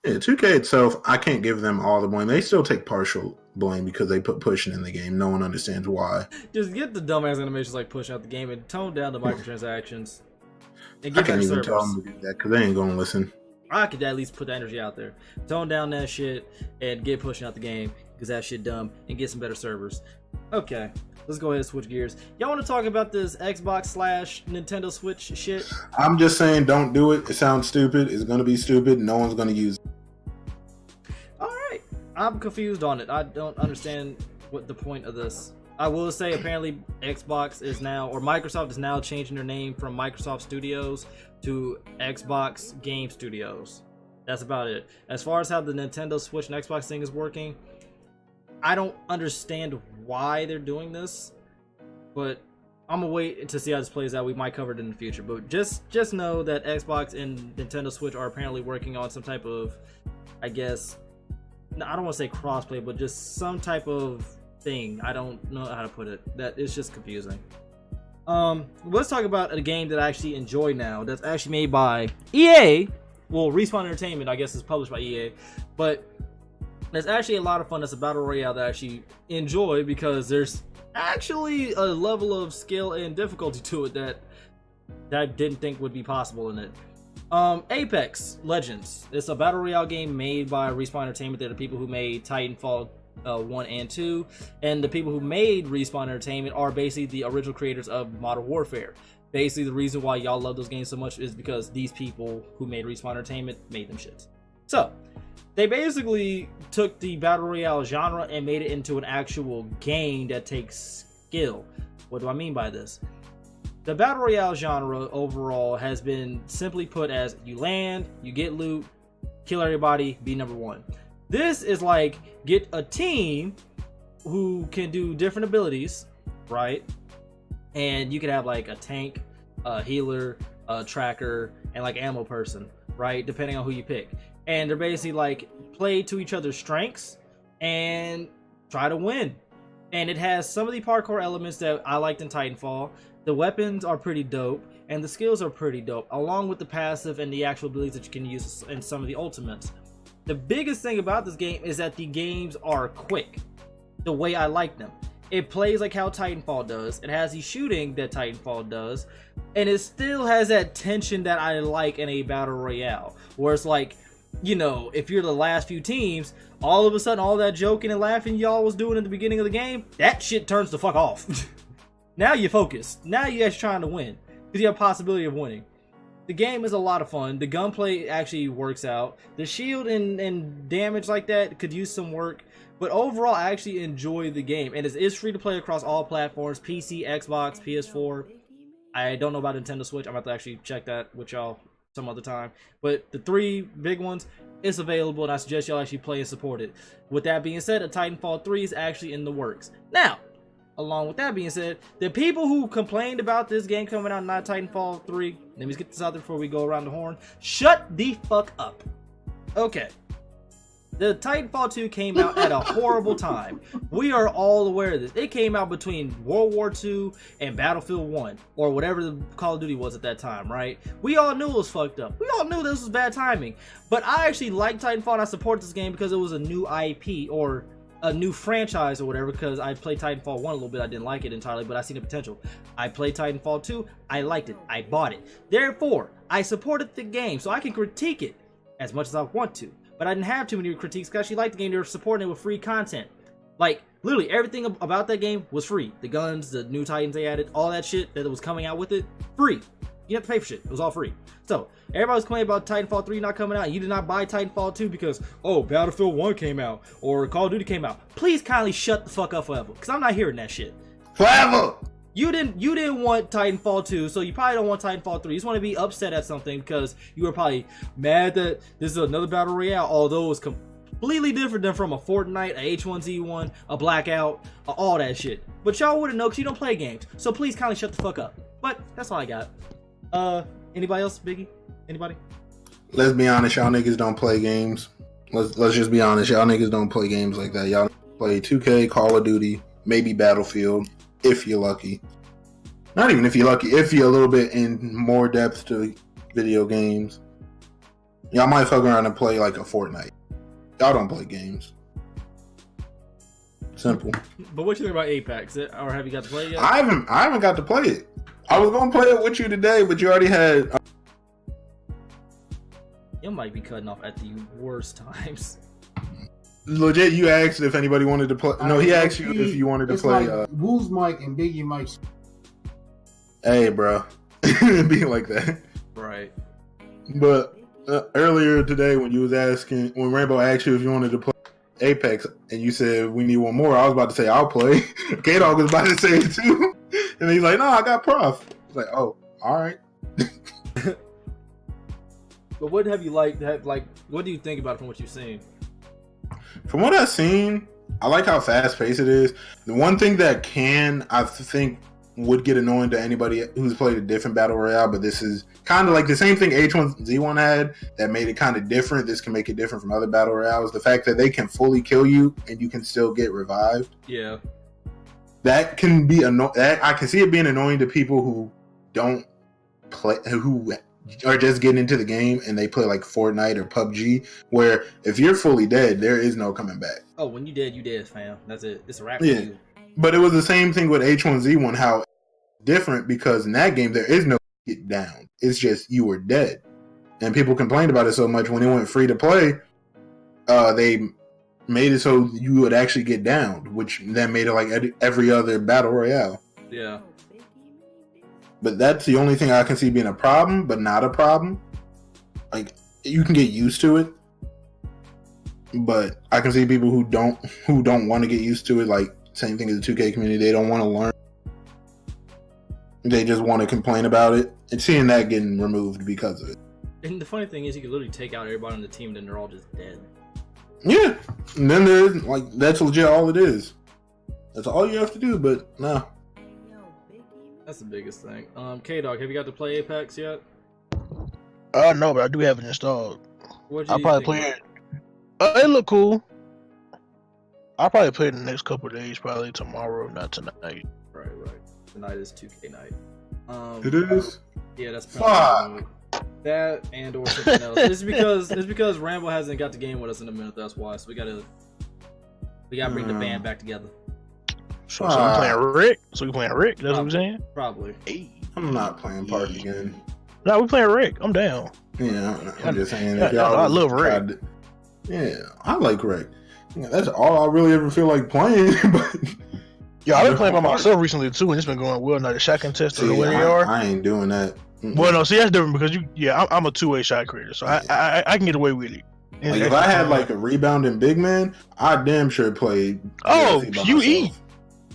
Yeah, 2K itself, I can't give them all the blame. They still take partial blame because they put pushing in the game. No one understands why. Just get the dumbass animations like push out the game and tone down the microtransactions. And I get can't better even servers. tell them to do that because they ain't going to listen. I could at least put the energy out there. Tone down that shit and get pushing out the game because that shit dumb, and get some better servers. Okay, let's go ahead and switch gears. Y'all want to talk about this Xbox / Nintendo Switch shit? I'm just saying, don't do it. It sounds stupid. It's going to be stupid. No one's going to use it. Alright, I'm confused on it. I don't understand what the point of this. I will say apparently Xbox is now, or Microsoft is now changing their name from Microsoft Studios to Xbox Game Studios. That's about it. As far as how the Nintendo Switch and Xbox thing is working, I don't understand why they're doing this, but I'm gonna wait to see how this plays out. We might cover it in the future, but just know that Xbox and Nintendo Switch are apparently working on some type of, I guess, no, I don't want to say crossplay, but just some type of thing. I don't know how to put it. That it's just confusing. Let's talk about a game that I actually enjoy now. That's actually made by EA. Well, Respawn Entertainment, I guess, is published by EA, but it's actually a lot of fun. It's a battle royale that I actually enjoy because there's actually a level of skill and difficulty to it that I didn't think would be possible in it. Apex Legends. It's a battle royale game made by Respawn Entertainment. They're the people who made Titanfall 1 and 2, and the people who made Respawn Entertainment are basically the original creators of Modern Warfare. Basically, the reason why y'all love those games so much is because these people who made Respawn Entertainment made them shits. So, they basically took the battle royale genre and made it into an actual game that takes skill. What do I mean by this? The battle royale genre overall has been simply put as you land, you get loot, kill everybody, be number one. This is like, get a team who can do different abilities, right? And you can have like a tank, a healer, a tracker, and like ammo person, right? Depending on who you pick. And they're basically like play to each other's strengths and try to win. And it has some of the parkour elements that I liked in Titanfall. The weapons are pretty dope, and the skills are pretty dope, along with the passive and the actual abilities that you can use in some of the ultimates. The biggest thing about this game is that the games are quick, the way I like them. It plays like how Titanfall does. It has the shooting that Titanfall does, and it still has that tension that I like in a battle royale, where it's like, you know, if you're the last few teams, all of a sudden all that joking and laughing y'all was doing at the beginning of the game, that shit turns the fuck off. Now you're focused. Now you're actually trying to win, because you have a possibility of winning. The game is a lot of fun. The gunplay actually works out. The shield and damage like that could use some work. But overall, I actually enjoy the game. And it is free to play across all platforms. PC, Xbox, PS4. I don't know about Nintendo Switch. I'm about to actually check that with y'all some other time. But the 3 big ones, it's available. And I suggest y'all actually play and support it. With that being said, a Titanfall 3 is actually in the works. Now, along with that being said, the people who complained about this game coming out, not Titanfall 3, let me get this out there before we go around the horn. Shut the fuck up. Okay. The Titanfall 2 came out at a horrible time. We are all aware of this. It came out between World War II and Battlefield 1, or whatever the Call of Duty was at that time, right? We all knew it was fucked up. We all knew this was bad timing. But I actually like Titanfall and I support this game because it was a new IP, or a new franchise or whatever, because I played Titanfall 1 a little bit. I didn't like it entirely, but I seen the potential. I played Titanfall 2. I liked it. I bought it. Therefore, I supported the game, so I can critique it as much as I want to. But I didn't have too many critiques because I actually liked the game. They were supporting it with free content. Like, literally, everything about that game was free. The guns, the new Titans they added, all that shit that was coming out with it, free. You didn't have to pay for shit. It was all free. So, everybody was complaining about Titanfall 3 not coming out. You did not buy Titanfall 2 because, oh, Battlefield 1 came out or Call of Duty came out. Please kindly shut the fuck up forever, because I'm not hearing that shit. Forever! You didn't want Titanfall 2, so you probably don't want Titanfall 3. You just want to be upset at something because you were probably mad that this is another Battle Royale, although it's completely different than from a Fortnite, a H1Z1, a Blackout, all that shit. But y'all wouldn't know because you don't play games. So please kindly shut the fuck up. But that's all I got. Anybody else, Biggie? Anybody? Let's be honest, y'all niggas don't play games. Let's just be honest, y'all niggas don't play games like that. Y'all play 2K, Call of Duty, maybe Battlefield, if you're lucky. Not even if you're lucky, if you're a little bit in more depth to video games. Y'all might fuck around and play like a Fortnite. Y'all don't play games. Simple. But what you think about Apex? Or have you got to play it yet? I haven't got to play it. I was gonna play it with you today, but you already had. You might be cutting off at the worst times. Legit, you asked if anybody wanted to play. No, he asked you if you wanted to play. Like Woo's mic and Biggie mic. Hey, bro, be like that. Right. But earlier today, when Rainbow asked you if you wanted to play Apex, and you said we need one more, I was about to say I'll play. K-Dog was about to say it too, and he's like, "No, I got Prof." I was like, "Oh, all right." But what have you liked? What do you think about it from what you've seen? From what I've seen, I like how fast paced it is. The one thing that I think would get annoying to anybody who's played a different battle royale, but this is kind of like the same thing H1Z1 had that made it kind of different. This can make it different from other battle royales. The fact that they can fully kill you and you can still get revived. Yeah, that can be I can see it being annoying to people who don't play, who are just getting into the game and they play like Fortnite or PUBG, where if you're fully dead, there is no coming back. Oh, when you dead, fam. That's it. It's a wrap for Yeah. you. But it was the same thing with H1Z1, how different, because in that game there is no get down. It's just you were dead. And people complained about it so much when it went free to play, they made it so you would actually get down, which then made it like every other battle royale. Yeah. But that's the only thing I can see being a problem, but not a problem. Like, you can get used to it. But I can see people who don't want to get used to it, like same thing as the 2K community, they don't want to learn. They just want to complain about it. And seeing that getting removed because of it. And the funny thing is, you can literally take out everybody on the team, and then they're all just dead. Yeah, and then there's like that's legit all it is. That's all you have to do. But no. That's the biggest thing. K-Dog, have you got to play Apex yet? No, but I do have it installed. I'll probably play it. it. It look cool. I'll probably play it in the next couple of days, probably tomorrow, not tonight. Right. Tonight is 2K night. It is. Yeah, that's Fuck. That and or something else. It's because Rambo hasn't got the game with us in a minute. That's why. So we gotta bring the band back together. So we playing Rick? So we playing Rick? That's what I'm saying? Probably. Hey. I'm not playing party again. No, we playing Rick. I'm down. Yeah, I'm just saying. I love Rick. Yeah, I like Rick. Yeah, that's all I really ever feel like playing. But yeah, I've been playing by myself recently too, and it's been going well. Now the shotgun test or where they are. I ain't doing that. Mm-mm. Well, no, see that's different because I'm a two-way shot creator, so I can get away with it. Like if I had like a rebounding big man, I damn sure played. QE.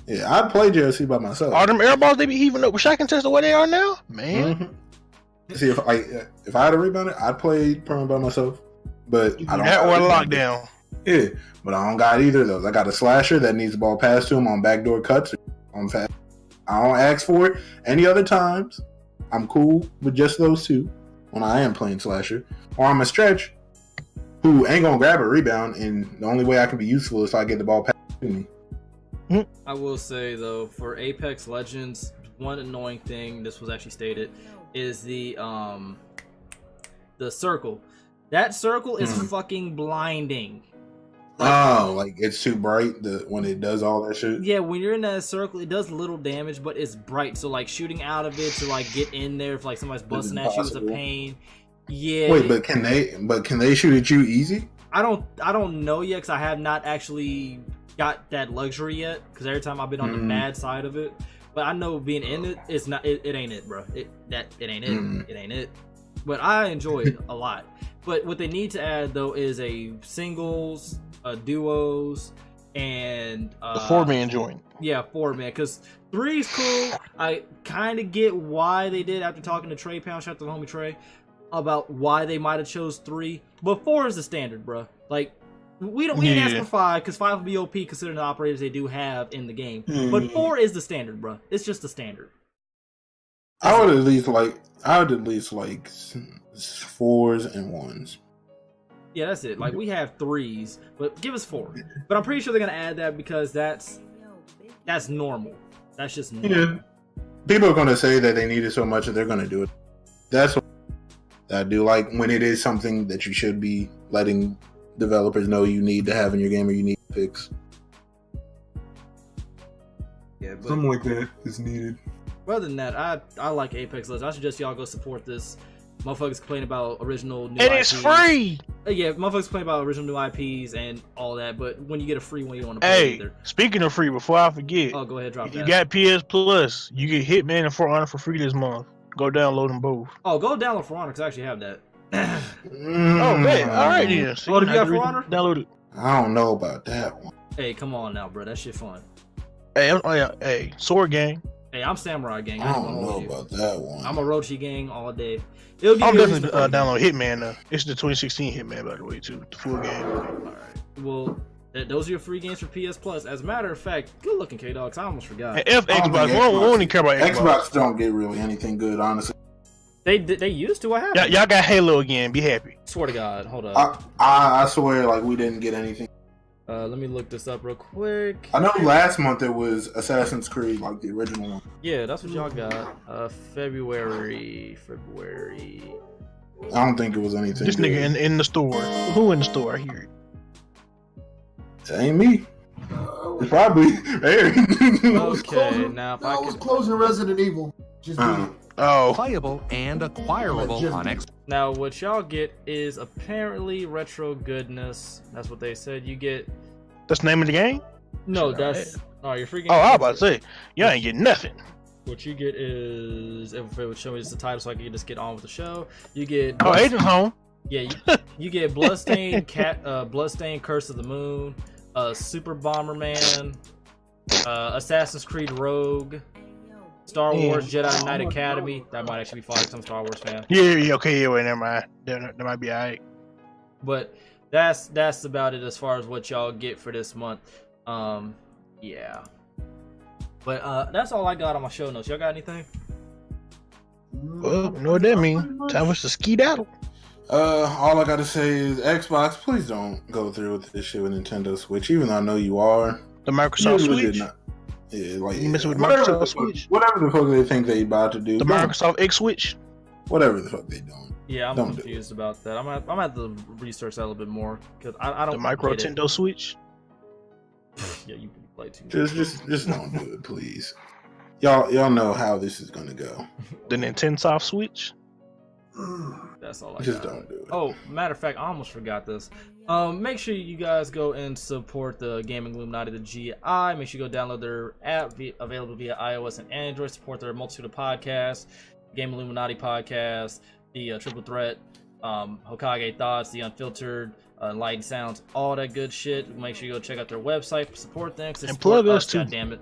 Yeah, I'd play JLC by myself. All them air balls they be heaving up with shotgun test the way they are now, man. Mm-hmm. See, if I had a rebounder, I'd play perm by myself. But I don't. That or a lockdown. Yeah, but I don't got either of those. I got a slasher that needs the ball passed to him on backdoor cuts. On fast. I don't ask for it any other times. I'm cool with just those two when I am playing slasher. Or I'm a stretch who ain't gonna grab a rebound, and the only way I can be useful is if I get the ball passed to me. I will say though, for Apex Legends, one annoying thing, this was actually stated, is the circle. That circle is fucking blinding. Like it's too bright when it does all that shit. Yeah, when you're in that circle, it does little damage, but it's bright. So like shooting out of it to like get in there if like somebody's busting at you is a pain. Yeah. Wait, but can they shoot at you easy? I don't know yet because I have not actually got that luxury yet. Because every time I've been on the bad side of it, but I know being in it, it's not. It ain't it, bro. It ain't it. It ain't it. But I enjoy it a lot. But what they need to add though is a singles, duos, and the 4-man joint. Yeah, 4-man. Because 3 is cool. I kind of get why they did after talking to Trey Pound. Shout out to the homie Trey about why they might have chose 3. But 4 is the standard, bro. Like we didn't ask for 5 because 5 would be OP considering the operators they do have in the game. But 4 is the standard, bro. It's just the standard. I would at least like 4s and 1s. Yeah, that's it. Like we have 3s, but give us 4. But I'm pretty sure they're gonna add that because that's normal. That's just normal. Yeah. People are gonna say that they need it so much that they're gonna do it. That's what I do like when it is something that you should be letting developers know you need to have in your game or you need to fix. Yeah, but something like that is needed. Other than that, I like Apex Legends. I suggest y'all go support this. Motherfuckers complain about original new and IPs. It's free! Yeah, motherfuckers complain about original new IPs and all that, but when you get a free one, you don't want to pay either. Speaking of free, before I forget, go ahead, drop if that. you got PS Plus, you get Hitman and For Honor for free this month. Go download them both. Oh, go download For Honor because I actually have that. Oh, man. All right, then. So you got For Honor? Download it. I don't know about that one. Hey, come on now, bro. That shit fun. Hey, Sword Gang. Hey, I'm Samurai Gang. I don't know about that one. I'm a Rochi Gang all day. I'm definitely download Hitman. It's the 2016 Hitman, by the way, too. The full game. All right. Well, those are your free games for PS Plus. As a matter of fact, good looking, K-Dogs. I almost forgot. Hey, Xbox. We don't even care about Xbox. Xbox don't get really anything good, honestly. They used to. What happened? Y'all got Halo again. Be happy. Swear to God. Hold up. I swear, like, we didn't get anything. Let me look this up real quick. I know last month it was Assassin's Creed, like the original one. Yeah, that's what y'all got. February. I don't think it was anything. This good. nigga in the store. Who in the store? I hear it. It ain't me. It's probably Eric. Okay, now if I was closing Resident Evil. Just playable and acquirable on Xbox. Now what y'all get is apparently retro goodness. That's what they said. You get. That's the name of the game? No, that's your free game. Oh, I was about to say y'all ain't getting nothing. What you get is, if it would show me just the title so I can just get on with the show. You get Agent's Home. Yeah, you get Bloodstained Bloodstained Curse of the Moon, Super Bomberman, Assassin's Creed Rogue, Star Yeah. Wars Jedi Knight Academy. That might actually be fun because I'm a Star Wars fan. Yeah, okay, yeah, wait, never mind. That might be alright. But that's about it as far as what y'all get for this month. Yeah. But that's all I got on my show notes. Y'all got anything? Well, you know what that means? Time for us to skedaddle. All I gotta say is Xbox, please don't go through with this shit with Nintendo Switch, even though I know you are. The Microsoft You legit Switch. not- Yeah, like You messing with whatever Microsoft the Switch? Whatever the fuck they think they about to do. The don't- Microsoft X Switch. Whatever the fuck they doing. Yeah, I'm Don't do confused about that. I'm gonna have to research that a little bit more because I don't The Micro get it. Nintendo Switch. Yeah, you can play too. Just don't do it, please. Y'all know how this is gonna go. The Nintendo Soft Switch. That's all I Just got. don't do it. Oh, matter of fact, I almost forgot this. Make sure you guys go and support the Gaming Illuminati, the GI. Make sure you go download their app, available via iOS and Android. Support their multitude of podcasts, Game Illuminati podcast, the Triple Threat, Hokage Thoughts, the Unfiltered, Light Sounds, all that good shit. Make sure you go check out their website, support them, And plug us too. God damn it.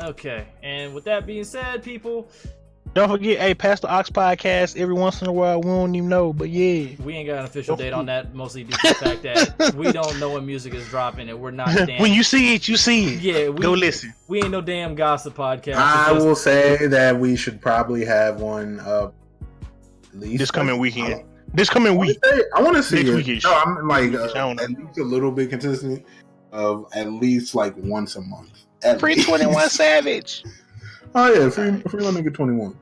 Okay. And with that being said, people, Don't forget, hey, Pastor Ox podcast every once in a while. We don't even know, but yeah. we ain't got an official date on that, mostly due to the fact that we don't know when music is dropping and we're not damn. When you see it, you see it. Yeah, Go listen. We ain't no damn gossip podcast. I It's will just- say that we should probably have one at least This coming weekend. This coming week. I want to see Next it. weekish. No, I'm like I don't know. at least a little bit consistent of at least like once a month. At Pre least. 21 Savage. Oh yeah, free my nigga 21.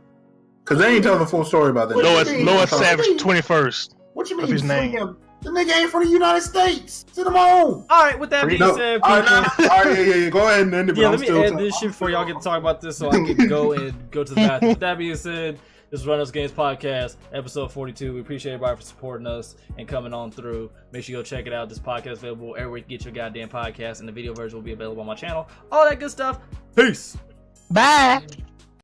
Cause they ain't telling the full story about that. Lord- Lord Savage 21st. What you mean? Of his name. Freaking- The nigga ain't from the United States. Send him home. All right, with that being No, said, all people. right, all right, yeah. Go ahead and end it. Yeah, but let I'm me still end this shit before y'all get to talk about this so I can go to the bathroom. With that being said, this is Run Those Games Podcast, episode 42. We appreciate everybody for supporting us and coming on through. Make sure you go check it out. This podcast is available everywhere you get your goddamn podcast, and the video version will be available on my channel. All that good stuff. Peace. Bye.